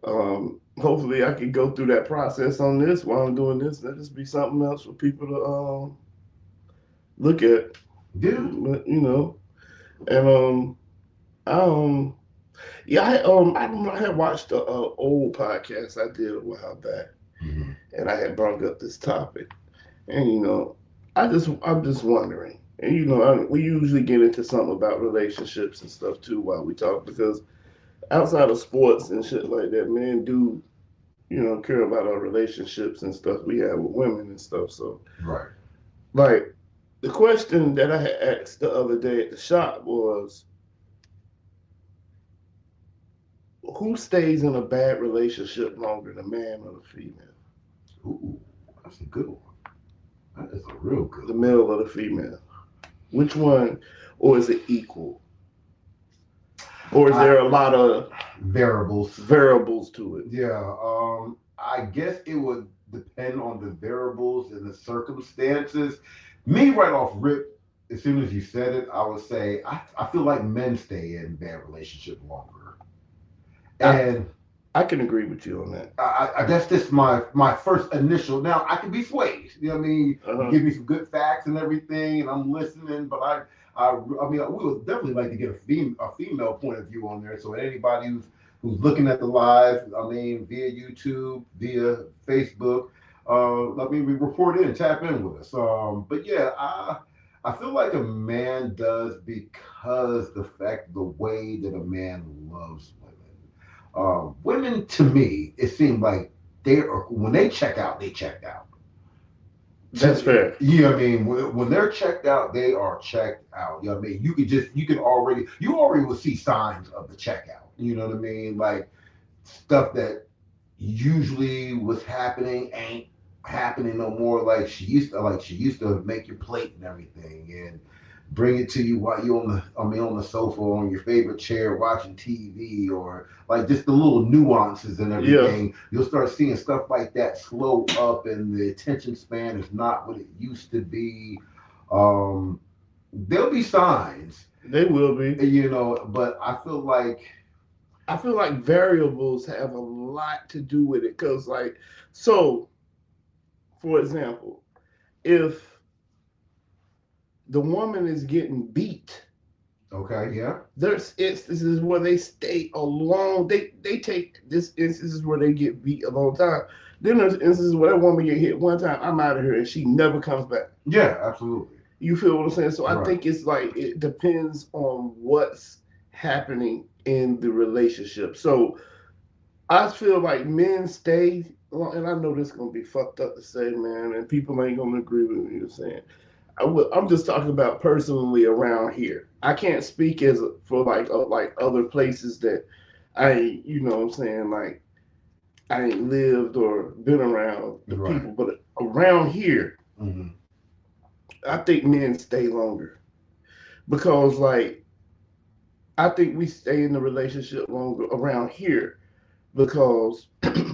B: hopefully I can go through that process on this while I'm doing this. That'll just be something else for people to look at.
A: Yeah.
B: But, and I had watched an old podcast I did a while back, and I had brought up this topic, and I'm just wondering, and we usually get into something about relationships and stuff too while we talk, because outside of sports and shit like that, men do, care about our relationships and stuff we have with women and stuff. So
A: right,
B: like the question that I had asked the other day at the shop was, who stays in a bad relationship longer, the man or the female?
A: Ooh, that's a good one. That is a real good one.
B: The male or the female? Which one, or is it equal? Or is there a lot of
A: variables
B: to it?
A: Yeah, I guess it would depend on the variables and the circumstances. Me, right off rip, as soon as you said it, I would say I feel like men stay in bad relationship longer. And
B: I can agree with you on that.
A: I guess this is my first initial. Now I can be swayed. You know what I mean? You give me some good facts and everything, and I'm listening. But we would definitely like to get a female point of view on there. So anybody who's looking at the live, via YouTube, via Facebook, we report in, tap in with us. But yeah, I feel like a man does, because the way that a man loves women. Women, to me, it seems like when they check out, they checked out.
B: That's fair.
A: Yeah, when they're checked out, they are checked out. You know what I mean? You already will see signs of the checkout. You know what I mean? Like stuff that usually was happening ain't happening no more like she used to. Like she used to make your plate and everything and bring it to you while you on the sofa on your favorite chair watching TV, or like just the little nuances and
B: Yeah.
A: everything. You'll start seeing stuff like that slow up, and the attention span is not what it used to be. Um, there'll be signs,
B: They will be.
A: but
B: I feel like variables have a lot to do with it. Cause like, so for example, if the woman is getting beat,
A: okay, yeah,
B: there's instances where they stay a long. They take this instances where they get beat a long time. Then there's instances where that woman get hit one time, I'm out of here, and she never comes back.
A: yeah, absolutely.
B: You feel what I'm saying? So I
A: Right.
B: think it's like it depends on what's happening in the relationship. So I feel like men stay, and I know this is gonna be fucked up to say, man, and people ain't gonna agree with me. You're saying I'm just talking about personally around here. I can't speak as for like other places that I ain't, you know what I'm saying, like I ain't lived or been around the
A: Right.
B: people, but around here,
A: Mm-hmm.
B: I think men stay longer because like I think we stay in the relationship longer around here because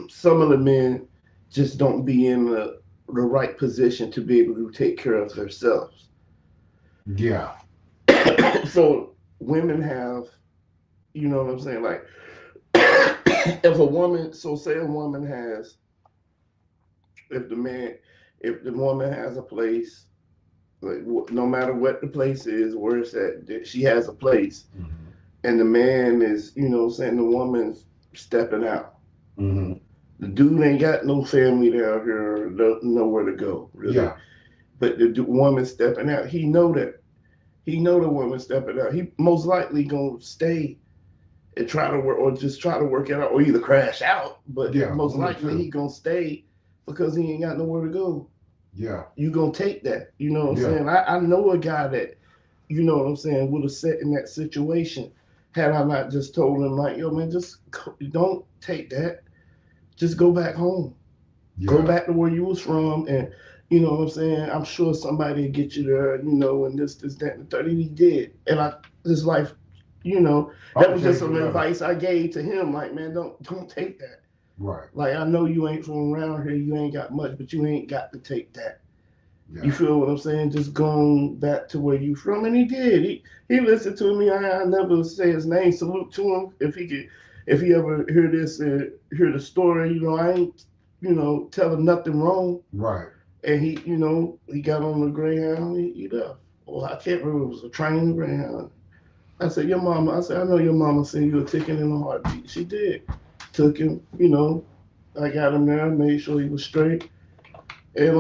B: some of the men just don't be in the right position to be able to take care of themselves.
A: Yeah.
B: So women have, you know what I'm saying? Like, if a woman, so say a woman has, if the man, if the woman has a place, like no matter what the place is, where it's at, she has a place,
A: Mm-hmm.
B: and the man is, you know what I'm saying, the woman's stepping out.
A: Mm-hmm.
B: The dude ain't got no family down here, nowhere to go, really.
A: Yeah.
B: But the woman stepping out, he know that. He know the woman stepping out. He most likely gonna stay and try to work, or just try to work it out, or either crash out. But
A: Yeah.
B: most
A: One or
B: likely
A: two.
B: he gonna stay because he ain't got nowhere to go.
A: Yeah.
B: You gonna take that. You know what I'm
A: Yeah.
B: saying? I know a guy that, you know what I'm saying, would have sat in that situation had I not just told him like, yo man, just don't take that. Just go back home. Go
A: Yeah.
B: back to where you was from, and you know what I'm saying. I'm sure somebody will get you there, you know, and this, that, and the third. And he did, and his life, you know, that was just some advice I gave to him. Like, man, don't take that.
A: Right.
B: Like, I know you ain't from around here, you ain't got much, but you ain't got to take that.
A: Yeah.
B: You feel what I'm saying? Just going back to where you from, and he did. He listened to me. I never say his name. Salute to him if he ever hear this and hear the story. You know, I ain't, you know, telling nothing wrong.
A: Right.
B: And he, you know, he got on the Greyhound. He left. Well, I can't remember. It was a train Greyhound. I said, your mama. I said, I know your mama sent you a ticket in a heartbeat. She did. Took him. You know, I got him there. Made sure he was straight. And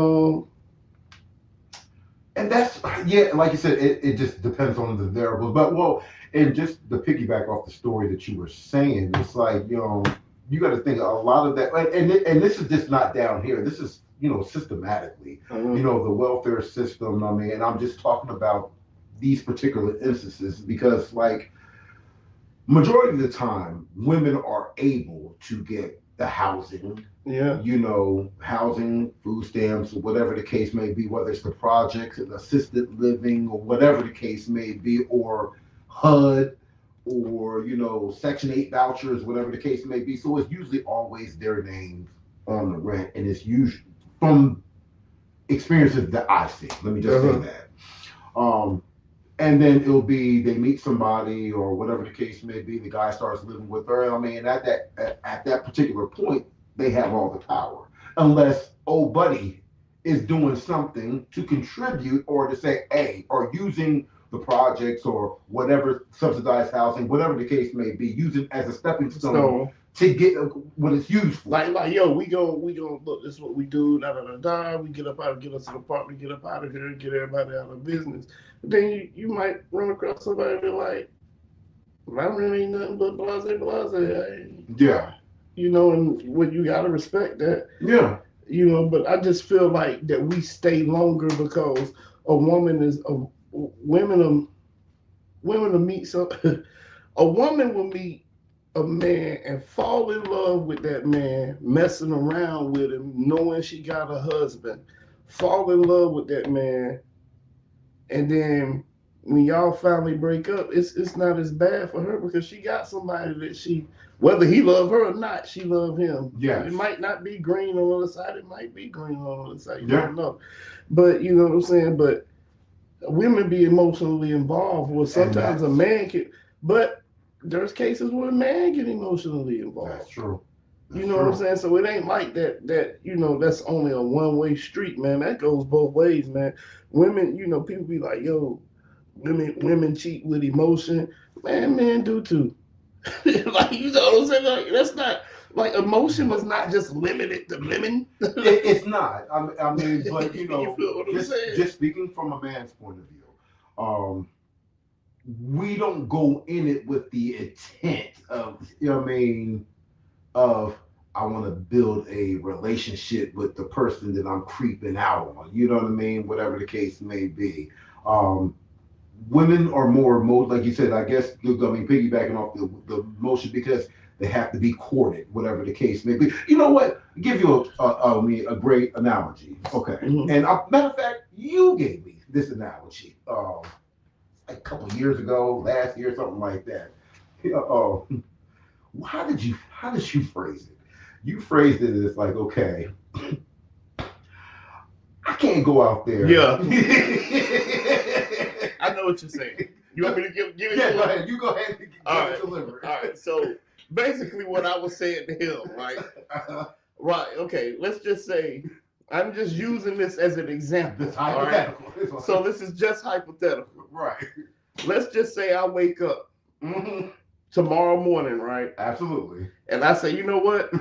A: And that's, yeah, like you said, it just depends on the variables. But well, and just the piggyback off the story that you were saying, it's like, you got to think a lot of that, and this is just not down here. This is, systematically, the welfare system. I mean, and I'm just talking about these particular instances because, like, majority of the time, women are able to get the housing,
B: yeah,
A: housing, food stamps, or whatever the case may be, whether it's the projects and assisted living or whatever the case may be, or HUD, or, Section 8 vouchers, whatever the case may be. So it's usually always their names on the rent, and it's usually from experiences that I've seen. Let me just say that. And then it'll be they meet somebody or whatever the case may be. The guy starts living with her. I mean, at that particular point, they have all the power, unless old buddy is doing something to contribute or to say, hey, or using the projects or whatever subsidized housing, whatever the case may be, use it as a stepping stone to get what it's used for.
B: Like, yo, we go look. This is what we do. Da da da da. We get up out, get us an apartment, get up out of here, get everybody out of business. But then you might run across somebody and be like, my rent ain't nothing but blase blase.
A: Yeah.
B: And what you gotta respect that.
A: Yeah.
B: But I just feel like that we stay longer because women will meet a woman will meet a man and fall in love with that man, messing around with him, knowing she got a husband, fall in love with that man, and then when y'all finally break up, it's not as bad for her because she got somebody that she, whether he love her or not, she love him.
A: Yeah.
B: It might not be green on the other side. It might be green on the other side. You don't know. But you know what I'm saying? But women be emotionally involved where sometimes a man can, but there's cases where a man get emotionally involved.
A: That's true.
B: You know what I'm saying? So it ain't like that, you know, that's only a one-way street, man. That goes both ways, man. Women, you know, people be like, yo, women cheat with emotion. Man, men do too. Like, you know what I'm saying? Like, that's not, like, emotion is not just limited to women.
A: It's not. I mean, but you know,
B: You feel what I'm saying?
A: just speaking from a man's point of view, we don't go in it with the intent of, you know what I mean, of I want to build a relationship with the person that I'm creeping out on. You know what I mean? Whatever the case may be. Women are more like you said, I guess, I mean, piggybacking off the motion because they have to be courted, whatever the case may be. You know what? I'll give you a great analogy. Okay.
B: Mhm.
A: And matter of fact, you gave me this analogy a couple of years ago, last year, something like that. How did you phrase it? You phrased it as like, okay, I can't go out there.
B: Yeah. I know what you're saying. You want me to give it?
A: Yeah, go ahead. You go ahead and
B: All right.
A: deliver it.
B: All right. So basically, what I was saying to him, right? Right. Okay. Let's just say I'm just using this as an example.
A: It's hypothetical.
B: Right? So this is just hypothetical.
A: Right.
B: Let's just say I wake up tomorrow morning, right?
A: Absolutely.
B: And I say, you know what?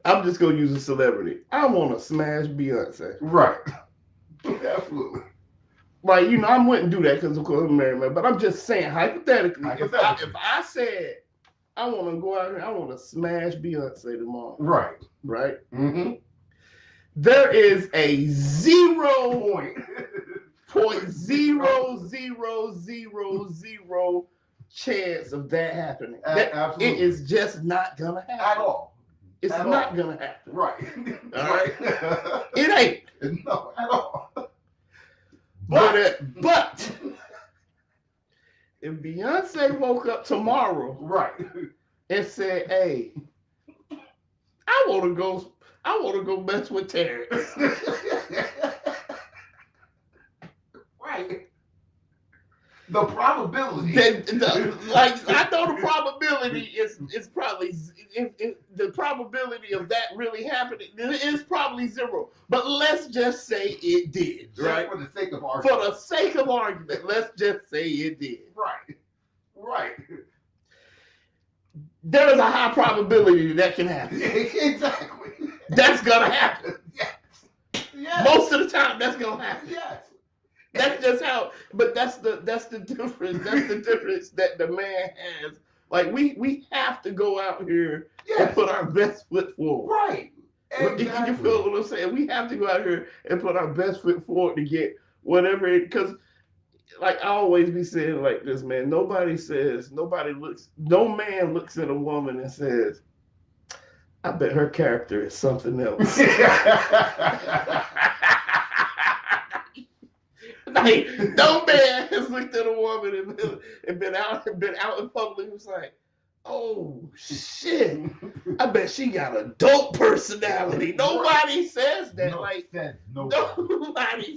B: I'm just gonna use a celebrity. I want to smash Beyonce.
A: Right. Absolutely.
B: Like, you know, I wouldn't do that because of course I'm married, man. But I'm just saying, hypothetically, if I said I want to go out here, I want to smash Beyonce tomorrow.
A: Right.
B: Right. There is a 0.0000 chance of that happening.
A: Absolutely.
B: It is just not gonna happen
A: at all.
B: It's not gonna happen.
A: Right.
B: All right. It ain't.
A: No, at all.
B: But if Beyonce woke up tomorrow,
A: right,
B: and said, "Hey, I want to go mess with Terrence,"
A: right? The probability,
B: like I know the probability is probably the probability of that really happening is probably 0. But let's just say it did, right?
A: For the sake of argument.
B: For the sake of argument, let's just say it did.
A: Right.
B: There is a high probability that can happen.
A: Exactly.
B: That's gonna happen.
A: Yes.
B: Most of the time, that's gonna happen.
A: Yes.
B: That's just how. But that's the difference. That's the difference that the man has. Like we have to go out here and put our best foot forward.
A: Right. Exactly.
B: You feel what I'm saying? We have to go out here and put our best foot forward to get whatever it. Because, like I always be saying like this, man. No man looks at a woman and says, "I bet her character is something else." Like, no man has looked at a woman and been out in public and was like, "Oh shit, I bet she got a dope personality." Nobody says that. Nobody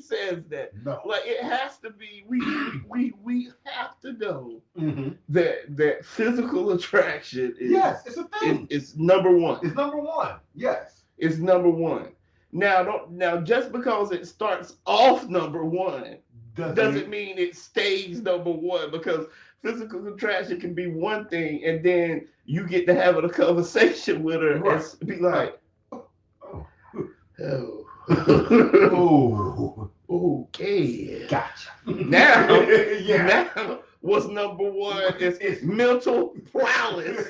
B: says that.
A: No.
B: Like, it has to be. We have to know that physical attraction is
A: it's a thing.
B: It's number one.
A: It's number one. Yes.
B: It's number one. Now, just because it starts off number one doesn't mean it stays number one, because physical attraction can be one thing, and then you get to having a conversation with her and be like, "Oh, okay,
A: gotcha."
B: Now, what's number one is mental prowess.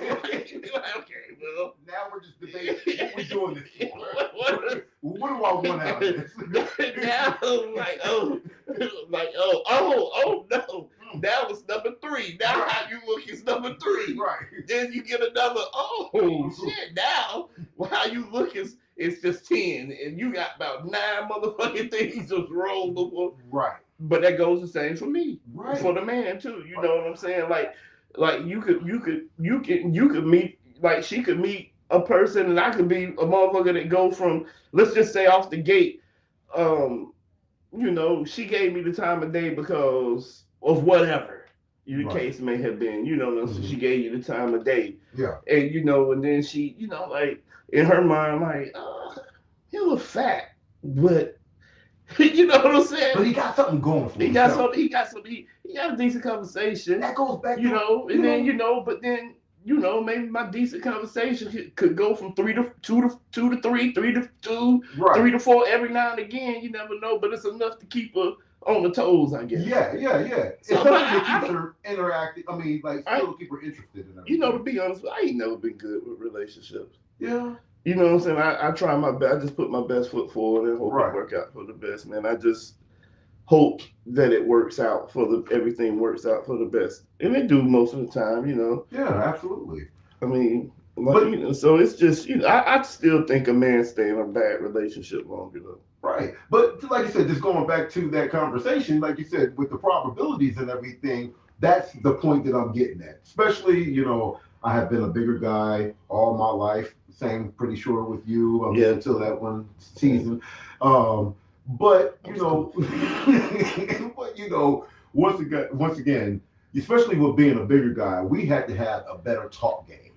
B: Okay, well,
A: now we're just debating what we're doing this for. What do I want out of this?
B: Now, oh no. That was number 3. Now how you look is number 3.
A: Right.
B: Then you get another, oh shit, now how you look is it's just 10. And you got about 9 motherfucking things just rolled before.
A: Right.
B: But that goes the same for me.
A: Right.
B: For the man too. You know what I'm saying? Like you could meet, like she could meet a person and I could be a motherfucker that go from, let's just say off the gate, you know, she gave me the time of day because of whatever your case may have been, you know, so she gave you the time of day.
A: Yeah.
B: And, you know, and then she, you know, like, in her mind, like, you look fat, but, you know what I'm saying?
A: But he got something going for him.
B: He got a decent conversation.
A: That goes back
B: you know, and then, you know, but then, you know, maybe my decent conversation could go from 3 to 2 to 3, 3 to 2, 3 to 4 every now and again. You never know, but it's enough to keep her on the toes, I guess.
A: Yeah. It's something that keeps her interacting. I mean, like, still keep her interested in everything.
B: You know, to be honest, I ain't never been good with relationships.
A: Yeah.
B: You know what I'm saying? I try my best. I just put my best foot forward and hope it work out for the best, man. I just hope that it works out everything works out for the best. And it do most of the time, you know.
A: Yeah, absolutely.
B: I mean, like, you know, so it's just, you know, I still think a man stay in a bad relationship longer though.
A: Right. But like you said, just going back to that conversation, like you said, with the probabilities and everything, that's the point that I'm getting at. Especially, you know, I have been a bigger guy all my life. Same, pretty sure with you until that one season. But you know, once again, especially with being a bigger guy, we had to have a better talk game.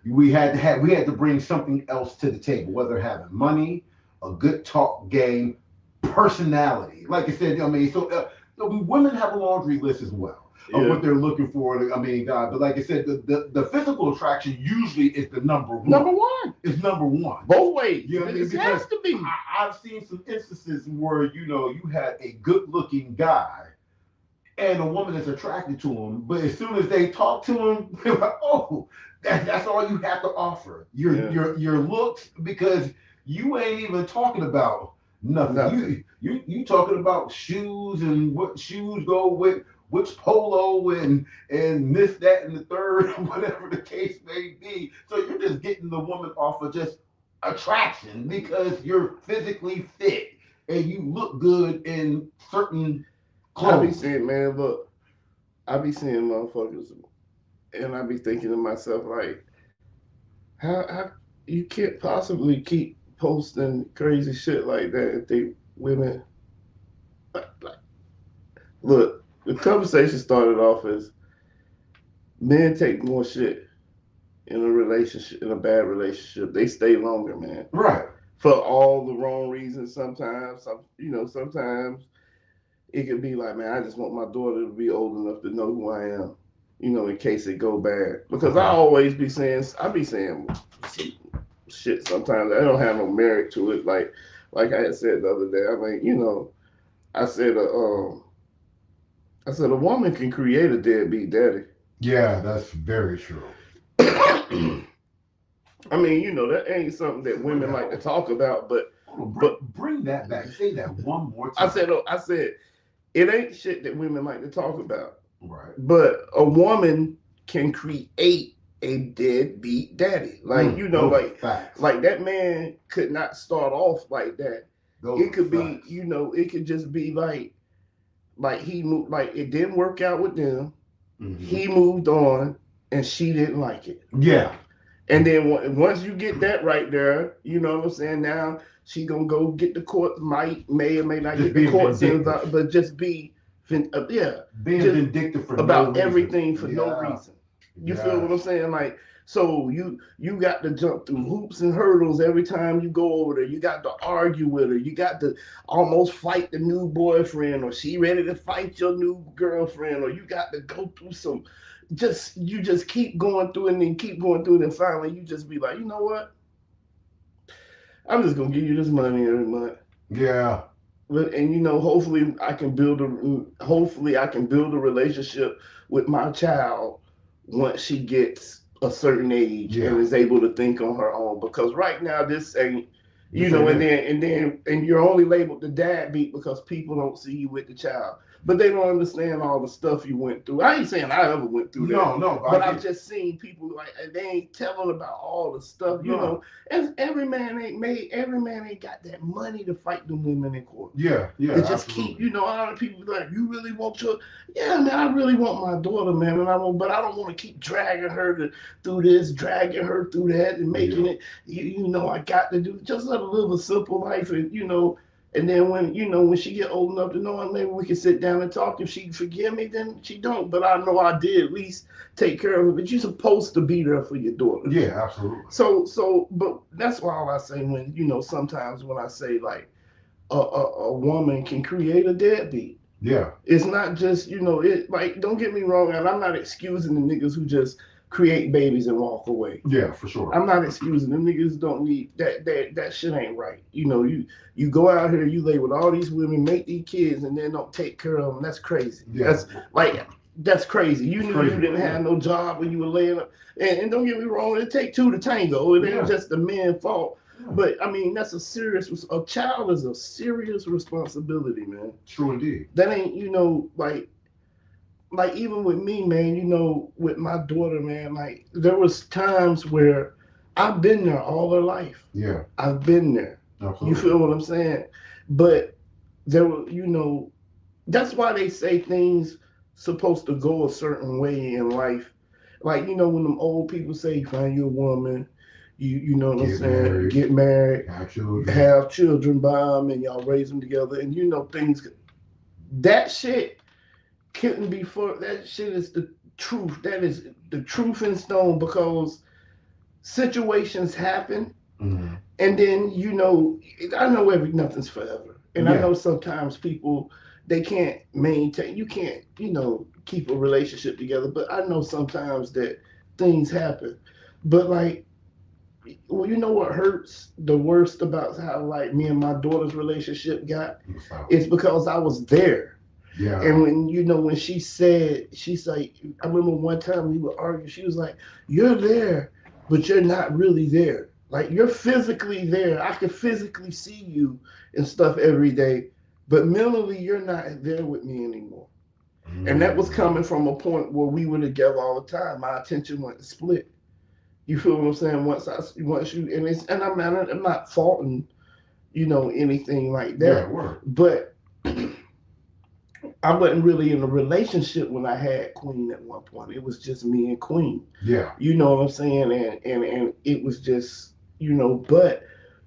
A: We had to bring something else to the table, whether having money, a good talk game, personality. Like I said, I mean, so women have a laundry list as well. Of what they're looking for. I mean, God, but like I said, the physical attraction usually is the number one.
B: Number one.
A: It's number one.
B: Both ways.
A: You know what I mean?
B: It has to be.
A: I've seen some instances where, you know, you had a good-looking guy and a woman is attracted to him, but as soon as they talk to him, they're like, oh, that's all you have to offer. Your looks, because you ain't even talking about nothing. You talking about shoes and what shoes go with which polo and this, that, and the third, whatever the case may be. So you're just getting the woman off of just attraction because you're physically fit and you look good in certain clothes.
B: I be saying, man, look, I be seeing motherfuckers and I be thinking to myself, like, how you can't possibly keep posting crazy shit like that if they women like look. The conversation started off as men take more shit in a relationship, in a bad relationship. They stay longer, man.
A: Right.
B: For all the wrong reasons sometimes. Sometimes it could be like, man, I just want my daughter to be old enough to know who I am, you know, in case it go bad. Because I always be saying some shit sometimes. I don't have no merit to it. Like I had said the other day, I mean, you know, I said a woman can create a deadbeat daddy.
A: Yeah, that's very true.
B: I mean, you know, that ain't something that women like to talk about, but
A: bring that back. Say that one more time.
B: I said it ain't shit that women like to talk about.
A: Right.
B: But a woman can create a deadbeat daddy. Like, you know, like that man could not start off like that. It could be, you know, it could just be like he moved, like it didn't work out with them. Mm-hmm. He moved on, and she didn't like it.
A: Yeah.
B: And then once you get that right there, you know what I'm saying. Now she gonna go get the court. May or may not just get the court things out, but just be being
A: vindictive for
B: about everything for no reason. You feel what I'm saying? Like, so you got to jump through hoops and hurdles every time you go over there. You got to argue with her. You got to almost fight the new boyfriend, or she ready to fight your new girlfriend, or you got to go through some. You just keep going through it and keep going through it, and finally you just be like, you know what? I'm just gonna give you this money every month.
A: Yeah.
B: And you know, hopefully I can build a relationship with my child once she gets a certain age and is able to think on her own. Because right now this ain't, you know, and you're only labeled the dad beat because people don't see you with the child. but they don't understand all the stuff you went through. I ain't saying I ever went through that.
A: No,
B: but I've just seen people like they ain't telling about all the stuff, you know. And every man ain't got that money to fight the women in court.
A: Yeah,
B: They just keep, you know, a lot of people like, you really want your, yeah, man, I really want my daughter, man, but I don't want to keep dragging her through this, dragging her through that, and making it, you know, I got to do, just let her live a simple life, and you know. And then when she get old enough to know, maybe we can sit down and talk. If she forgive me, then she don't. But I know I did at least take care of her. But you're supposed to be there for your daughter.
A: Yeah, absolutely.
B: But that's why all I say when, you know, sometimes when I say like a woman can create a deadbeat.
A: Yeah.
B: It's not just, you know, it like, don't get me wrong, and I'm not excusing the niggas who just create babies and walk away.
A: Yeah, for sure.
B: I'm not excusing them. Niggas don't need that. That shit ain't right. You know, you go out here, you lay with all these women, make these kids, and then don't take care of them. That's crazy. Yeah. That's crazy. You knew you didn't have no job when you were laying up. And don't get me wrong, it take two to tango. It ain't just the man's fault. Yeah. But I mean, a child is a serious responsibility, man.
A: True indeed.
B: That ain't, you know, like even with me, man, you know, with my daughter, man, like there was times where I've been there all her life.
A: Yeah.
B: I've been there. Absolutely. You feel what I'm saying? But there were, you know, that's why they say things supposed to go a certain way in life. Like, you know, when them old people say, find you a woman, you know what I'm saying? Get married, have children by them, and y'all raise them together. And, you know, that shit couldn't be that shit is the truth. That is the truth in stone, because situations happen. Mm-hmm. And then, you know, I know nothing's forever. And I know sometimes people, they can't maintain, you can't, you know, keep a relationship together. But I know sometimes that things happen. But like, well, you know what hurts the worst about how like me and my daughter's relationship got? It's because I was there. Yeah. And when she said, she's like, I remember one time we were arguing, she was like, you're there, but you're not really there. Like, you're physically there. I can physically see you and stuff every day, but mentally you're not there with me anymore. Mm. And that was coming from a point where we were together all the time. My attention went to split. You feel what I'm saying? I'm not faulting, you know, anything like that. Yeah, but I wasn't really in a relationship when I had Queen at one point. It was just me and Queen. Yeah. You know what I'm saying? And it was just, you know, but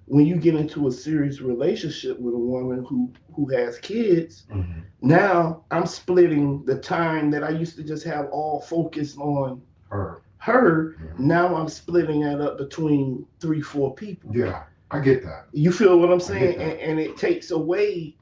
B: when you get into a serious relationship with a woman who has kids, mm-hmm. Now I'm splitting the time that I used to just have all focus on her. Mm-hmm. Now I'm splitting that up between 3-4 people.
A: Yeah, I get that.
B: You feel what I'm saying? And it takes away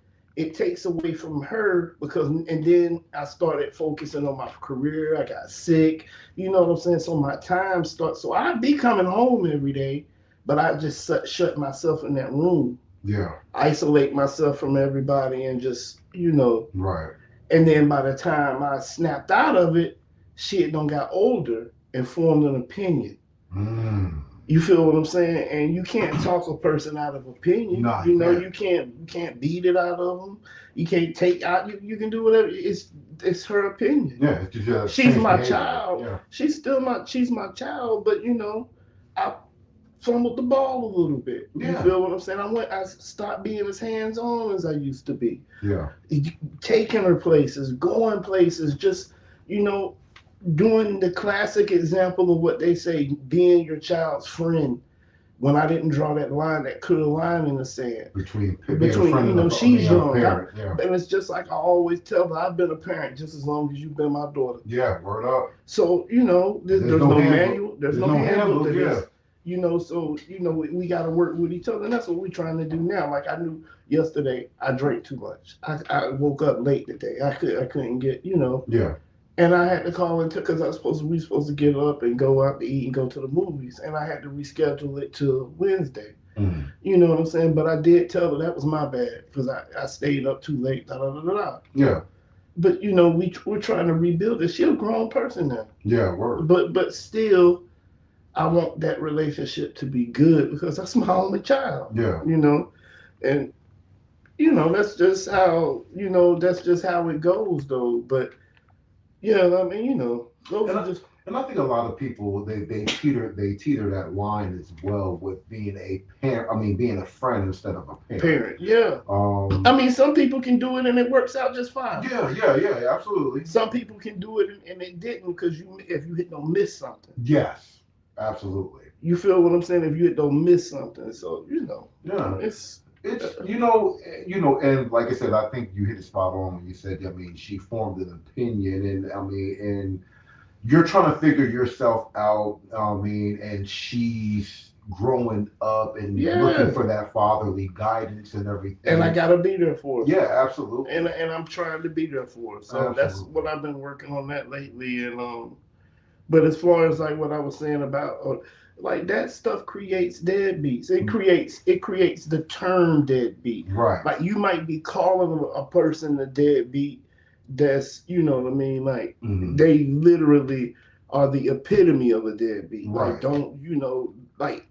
B: from her, and then I started focusing on my career. I got sick, you know what I'm saying? So my time starts. So I'd be coming home every day, but I just shut myself in that room. Yeah. Isolate myself from everybody and just, you know. Right. And then by the time I snapped out of it, shit done got older and formed an opinion. Mm. You feel what I'm saying? And you can't talk a person out of opinion. No, you know, you can't beat it out of them. You can't take out. You can do whatever. It's her opinion. Yeah, she's my child. Yeah. She's my child. But you know, I fumbled the ball a little bit. Yeah. You feel what I'm saying? I stopped being as hands on as I used to be. Yeah. Taking her places, going places, just, you know, doing the classic example of what they say, being your child's friend. When I didn't draw that line, that clear line in the sand. Between you know, she's young. And it's just like I always tell her, I've been a parent just as long as you've been my daughter. Yeah, word up. So, you know, there's no manual. There's no handbook to this. You know, so, you know, we got to work with each other. And that's what we're trying to do now. Like, I knew yesterday I drank too much. I woke up late today. I couldn't get, you know. Yeah. And I had to call in because we supposed to get up and go out to eat and go to the movies. And I had to reschedule it to Wednesday. Mm. You know what I'm saying? But I did tell her that was my bad because I stayed up too late. Yeah. But, you know, we're trying to rebuild it. She's a grown person now. Yeah, word. But still, I want that relationship to be good because that's my only child. Yeah. You know? And you know, that's just how, you know, that's just how it goes though. But yeah, I mean, you know, those
A: And
B: are
A: I,
B: just
A: and I think a lot of people they teeter that line as well with being a parent. I mean, being a friend instead of a parent.
B: parent. Yeah. I
A: Um,
B: mean, some people can do it and it works out just fine.
A: yeah, absolutely.
B: Some people can do it and it didn't because if you don't miss something.
A: Yes, absolutely.
B: You feel what I'm saying? If you don't miss something, so you know,
A: Yeah.
B: it's
A: It's and like I said, I think you hit it spot on when you said, I mean, she formed an opinion, and I mean, and you're trying to figure yourself out. I mean, and she's growing up and looking
B: yeah.
A: for that fatherly guidance and
B: And I
A: everything.
B: gotta be there for her.
A: Yeah, absolutely,
B: And I'm trying to be there for her. So that's
A: absolutely.
B: what I've been working on that lately. And but as far as like what I was saying about like that stuff creates deadbeats. It creates the term deadbeat.
A: Right.
B: Like you might be calling a person a deadbeat. That's you know what I mean. Like
A: Mhm.
B: they literally are the epitome of a deadbeat. Like
A: Right.
B: don't you know like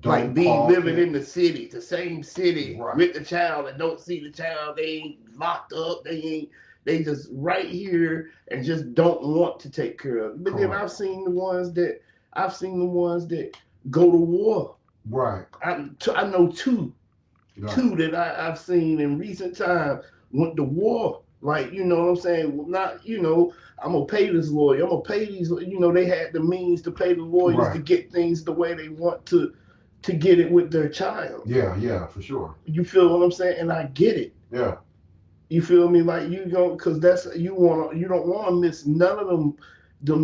A: Don't
B: be
A: call
B: living
A: it.
B: in the same city
A: Right.
B: with the child and don't see the child. They ain't locked up. They just right here and just don't want to take care of it. But then
A: Correct.
B: I've seen the ones that go to war.
A: Right.
B: I know two
A: Right.
B: two that I've seen in recent times went to war. Like, you know what I'm saying? Not, you know, I'm gonna pay this lawyer. I'm gonna pay these. You know, they had the means to pay the lawyers to
A: Right.
B: get things the way they want to get it with their child.
A: Yeah, for sure.
B: You feel what I'm saying? And I get it.
A: Yeah.
B: You feel me? Like you don't, because that's you don't want to miss none of them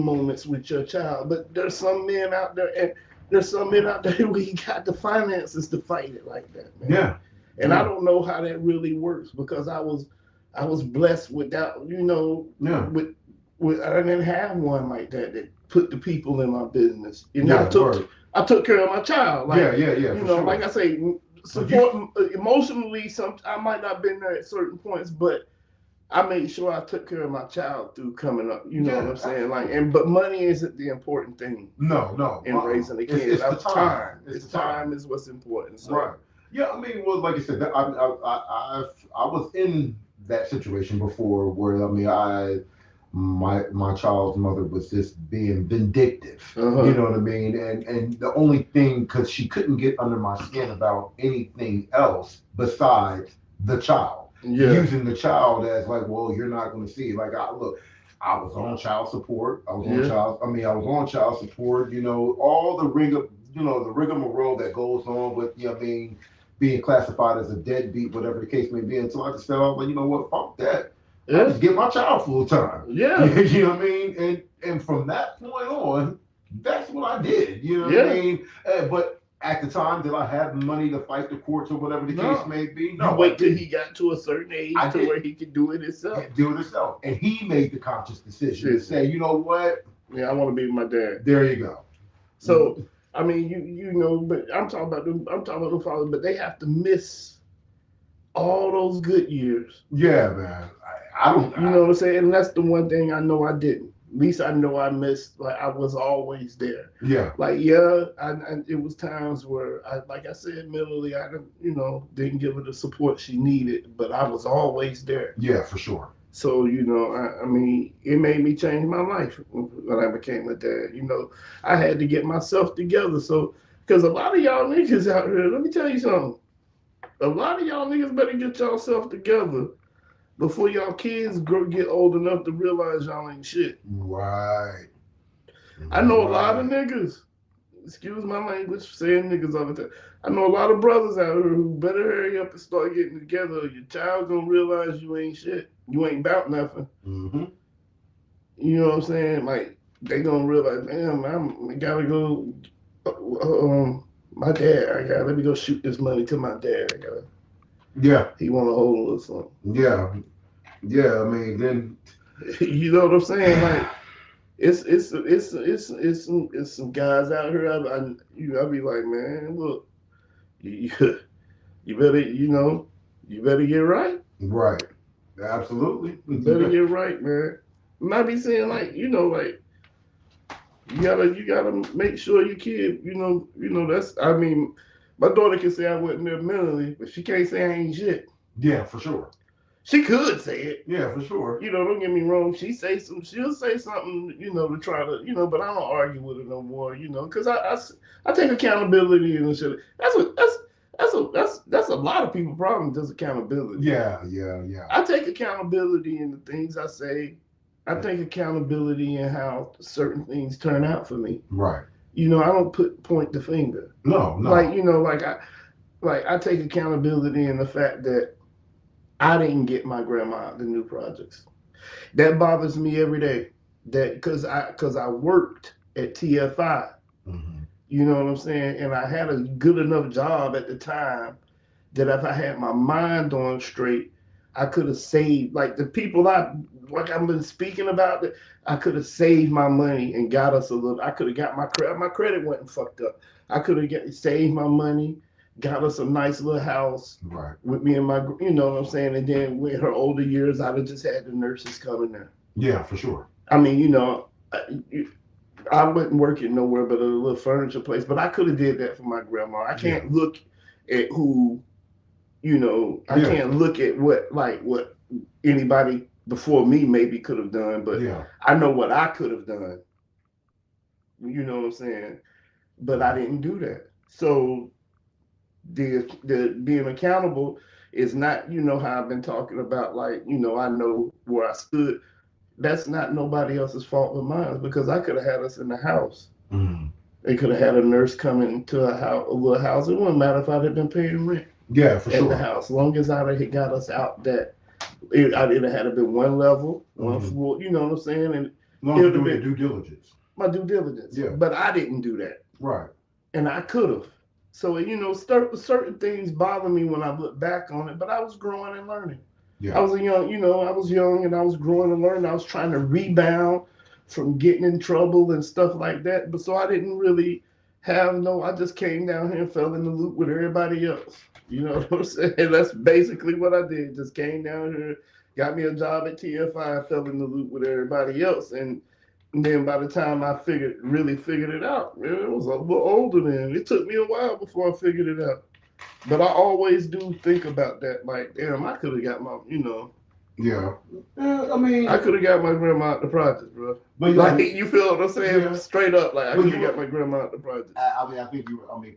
B: moments with your child. But there's some men out there, and there's some men out there who got the finances to fight it like that, man.
A: Yeah.
B: And I don't know how that really works because I was blessed without
A: Yeah.
B: with I didn't have one like that put the people in my business. And
A: Yeah. Word.
B: I took care of my child. Like
A: Yeah.
B: you
A: For
B: know,
A: sure.
B: like I say, support emotionally. Some I might not have been there at certain points, but I made sure I took care of my child through coming up. You know
A: Yeah,
B: what I'm saying? Like,
A: absolutely.
B: but money isn't the important thing
A: No.
B: in raising the kids.
A: It's the
B: That's
A: time.
B: It's the time is what's important. So
A: Right. Yeah. I mean, well, like I said, I was in that situation before where I mean, my child's mother was just being vindictive. You know what I mean? And the only thing, because she couldn't get under my skin about anything else besides the child.
B: yeah,
A: Using the child as like, well, you're not going to see it. Like, I was on child support. I was on
B: Yeah.
A: child. I mean, I was on child support. You know, all the the rigmarole that goes on with, you know, what I mean, being classified as a deadbeat, whatever the case may be. Until I just said, oh, well, you know what, fuck that. I
B: yeah,
A: just get my child full time.
B: yeah,
A: You know what I mean? And from that point on, that's what I did. You know what
B: Yeah.
A: I mean? But at the time, did I have money to fight the courts or whatever the
B: No.
A: case may be?
B: you
A: No, I
B: wait till
A: didn't.
B: he got to a certain age
A: I
B: to
A: did.
B: where he could do it himself.
A: Do it himself. And he made the conscious decision to say, you know what?
B: Yeah, I want to be with my dad.
A: There you go.
B: So I mean, you know, but I'm talking about the fathers, but they have to miss all those good years.
A: Yeah, man. I don't.
B: You know what I'm saying? And that's the one thing I know I didn't. At least I know I missed. Like I was always there.
A: Yeah.
B: Like yeah, it was times where like I said, mentally I didn't give her the support she needed, but I was always there.
A: Yeah, for sure.
B: So you know, I mean, it made me change my life when I became a dad. You know, I had to get myself together. So because a lot of y'all niggas out here, let me tell you something. A lot of y'all niggas better get yourself together before y'all kids get old enough to realize y'all ain't shit.
A: Right.
B: I know a lot of niggas. Excuse my language, saying niggas all the time. I know a lot of brothers out here who better hurry up and start getting together. Your child gonna realize you ain't shit. You ain't about nothing.
A: Mm-hmm.
B: You know what I'm saying? Like they gonna realize, damn, I gotta go. My dad, let me go shoot this money to my dad.
A: Yeah.
B: He want to hold or something.
A: Yeah. I mean, then
B: you know what I'm saying? Like it's some guys out here. I be like, man, look, you better you better get right.
A: Right. Absolutely.
B: You better get right, man. I be saying like like you gotta make sure your kid that's I mean my daughter can say I wasn't there mentally, but she can't say I ain't shit.
A: Yeah, for sure.
B: She could say it.
A: Yeah, for sure.
B: You know, don't get me wrong. She'll say something, you know, to try to, you know, but I don't argue with her no more, you know, because I take accountability and shit. That's a lot of people problem, just accountability.
A: Yeah.
B: I take accountability in the things I say. I take accountability in how certain things turn out for me.
A: Right.
B: You know, I don't point the finger.
A: No.
B: Like, you know, I take accountability in the fact that I didn't get my grandma the new projects. That bothers me every day. That because I worked at TFI.
A: Mm-hmm.
B: You know what I'm saying? And I had a good enough job at the time that if I had my mind on straight, I could have saved like the people I've been speaking about. I could have saved my money and got us a little. I could have got my credit wasn't fucked up. I could have saved my money, got us a nice little house,
A: right,
B: with me and my, you know what I'm saying. And then with her older years, I'd have just had the nurses coming there.
A: Yeah, for sure.
B: I mean, you know, I wasn't working nowhere but a little furniture place, but I could have did that for my grandma. I can't look at who, you know, I can't look at what anybody before me maybe could have done, but I know what I could have done. You know what I'm saying? But I didn't do that. So the being accountable is not, you know, how I've been talking about, like, you know, I know where I stood. That's not nobody else's fault but mine, because I could have had us in the house.
A: Mm-hmm.
B: They could have had a nurse come into a little house. It wouldn't matter if I'd have been paying rent.
A: Yeah, for sure.
B: The house, as long as I'd have got us out, that I'd either had to be one level, one floor. You know what I'm saying? And
A: long as you do your due diligence.
B: My due diligence.
A: Yeah.
B: But I didn't do that.
A: Right.
B: And I could have. So, you know, certain things bother me when I look back on it. But I was growing and learning. Yeah. I was young, you know, I was young and I was growing and learning. I was trying to rebound from getting in trouble and stuff like that. But so I didn't really I just came down here and fell in the loop with everybody else. You know what I'm saying? That's basically what I did. Just came down here, got me a job at TFI, fell in the loop with everybody else. And then by the time I really figured it out, man, it was a little older then. It took me a while before I figured it out. But I always do think about that. Like, damn, I could have got my, you know.
A: Yeah. I mean,
B: I could have got my grandma out the project, bro. But like, you feel what I'm saying? Yeah. Straight up, like, I could have got my grandma out the project.
A: I mean, I think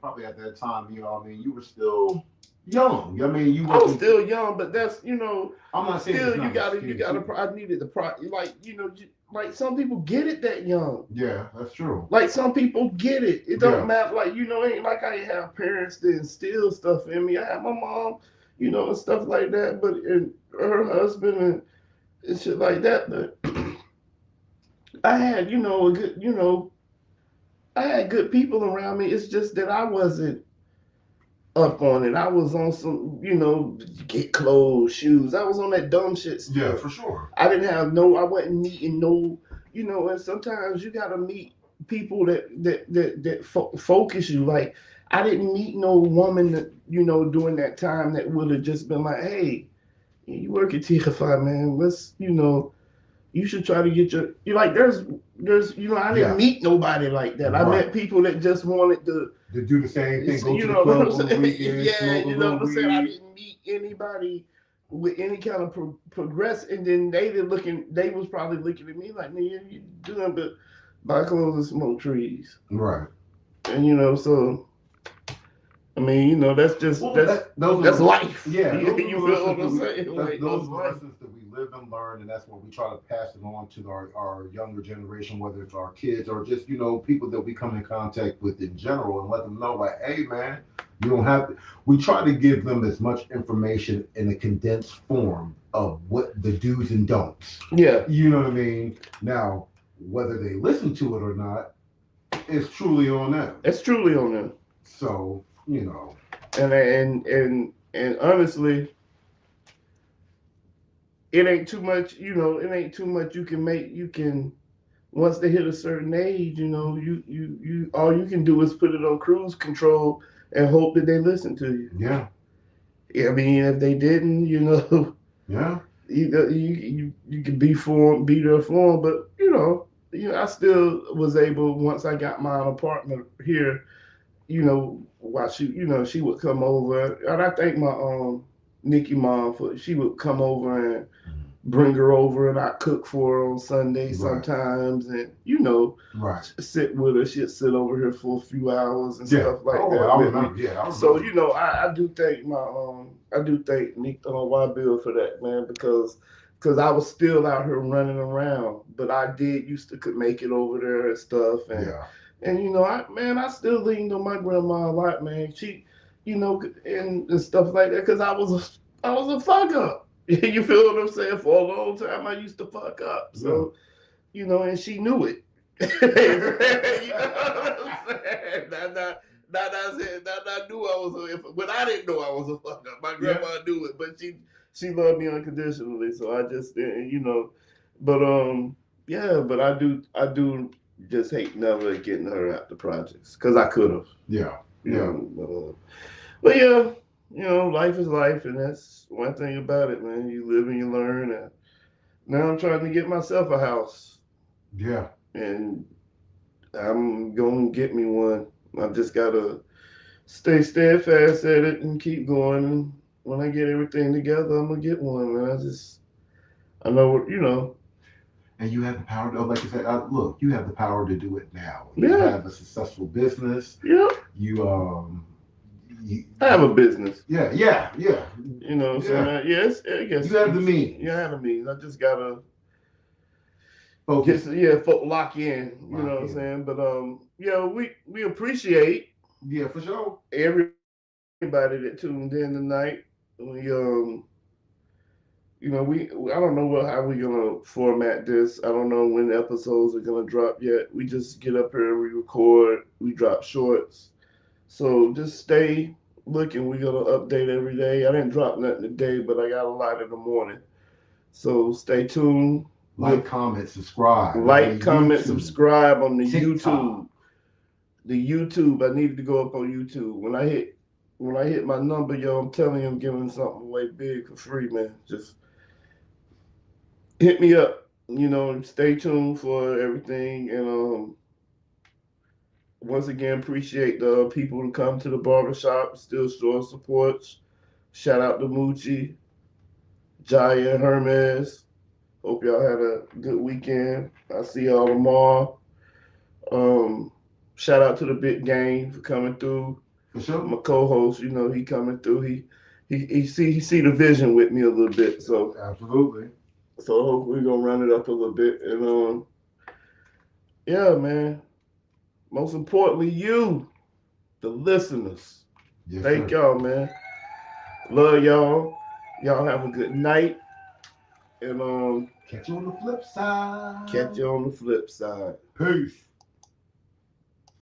A: probably at that time, you know, I mean, you were still young. I mean,
B: I was still young, but that's, you know,
A: I'm not saying
B: still, you gotta, I needed the like, you know, like some people get it that young.
A: Yeah, that's true.
B: Like some people get it. It don't matter. Like, you know, ain't like I ain't have parents that instill stuff in me. I had my mom, you know, and stuff like that. But and her husband and shit like that. But I had, you know, a good, you know, I had good people around me. It's just that I wasn't up on it. I was on some, you know, get clothes, shoes. I was on that dumb shit still.
A: Yeah, for sure.
B: I didn't have I wasn't meeting no, you know, and sometimes you gotta meet people that focus you. Like, I didn't meet no woman that, you know, during that time that would have just been like, hey, you work at TFI, man. Let's, you know, you should try to get you like, there's, you know, I didn't meet nobody like that. Right. I met people that just wanted to
A: do the same thing, go
B: you
A: to
B: know
A: the club
B: what I'm saying?
A: Weekend,
B: yeah, you know what I'm saying? I didn't meet anybody with any kind of progress, and then they was probably looking at me like, man, you doing but buy clothes and smoke trees.
A: Right.
B: And you know, so I mean, you know, that's just that's life.
A: Yeah,
B: you feel what I'm saying?
A: Those are lessons that we live and learn, and that's what we try to pass it on to our younger generation, whether it's our kids or just, you know, people that we come in contact with in general, and let them know, like, hey, man, you don't have to. We try to give them as much information in a condensed form of what the do's and don'ts.
B: Yeah,
A: you know what I mean. Now, whether they listen to it or not, it's truly on them.
B: It's truly on them.
A: So, you know,
B: and honestly, it ain't too much, you know, it ain't too much you can once they hit a certain age, you know, you all you can do is put it on cruise control and hope that they listen to you.
A: Yeah.
B: I mean, if they didn't, you know,
A: yeah,
B: you could be there for them, but you know, I still was able, once I got my apartment here, you know, while she would come over, and I thank Nikki mom she would come over and bring her over, and I cook for her on Sunday sometimes, and sit with her. She'd sit over here for a few hours and stuff like that.
A: I remember. Yeah, I remember.
B: So I do thank Nick Wild Bill for that, man, because I was still out here running around, but I did used to could make it over there and stuff, and I still leaned on my grandma a lot, man. She, and stuff like that, because I was a fuck up. You feel what I'm saying? For a long time, I used to fuck up. So, and she knew it. You know what I'm saying? I knew I was but I didn't know I was a fuck up. My grandma knew it, but she loved me unconditionally. So I just didn't, but but I do just hate never getting her out the projects because I could have. But life is life, and that's one thing about it, man. You live and you learn. And now I'm trying to get myself a house.
A: Yeah.
B: And I'm going to get me one. I just got to stay steadfast at it and keep going. And when I get everything together, I'm going to get one, man. I know what.
A: And you have the power to, like you said, look, you have the power to do it now. You have a successful business.
B: Yeah. I have a business.
A: Yeah.
B: You know what I'm saying? Yes, I guess.
A: You have the means.
B: Yeah, I have the means. I just got to
A: focus.
B: Lock in. You know what I'm saying? But we appreciate.
A: Yeah, for sure.
B: Everybody that tuned in tonight. I don't know how we're gonna format this. I don't know when episodes are gonna drop yet. We just get up here, we record, we drop shorts. So just stay looking. We're gonna update every day. I didn't drop nothing today, but I got a lot in the morning. So stay tuned.
A: Like, comment, subscribe.
B: Subscribe on the TikTok. The YouTube. I needed to go up on YouTube. When I hit my number, I'm telling you, I'm giving something away big for free, man. Just hit me up. Stay tuned for everything. And once again, appreciate the people who come to the barbershop, still show supports. Shout out to Moochie, Jaya, Hermes. Hope y'all had a good weekend. I'll see y'all tomorrow. Shout out to the Big Game for coming through.
A: For sure.
B: My co-host, he coming through. He see the vision with me a little bit. So
A: absolutely.
B: So hopefully we're gonna run it up a little bit. And man. Most importantly, you, the listeners.
A: Yes,
B: thank y'all, man. Love y'all. Y'all have a good night. And
A: catch you on the flip side.
B: Peace.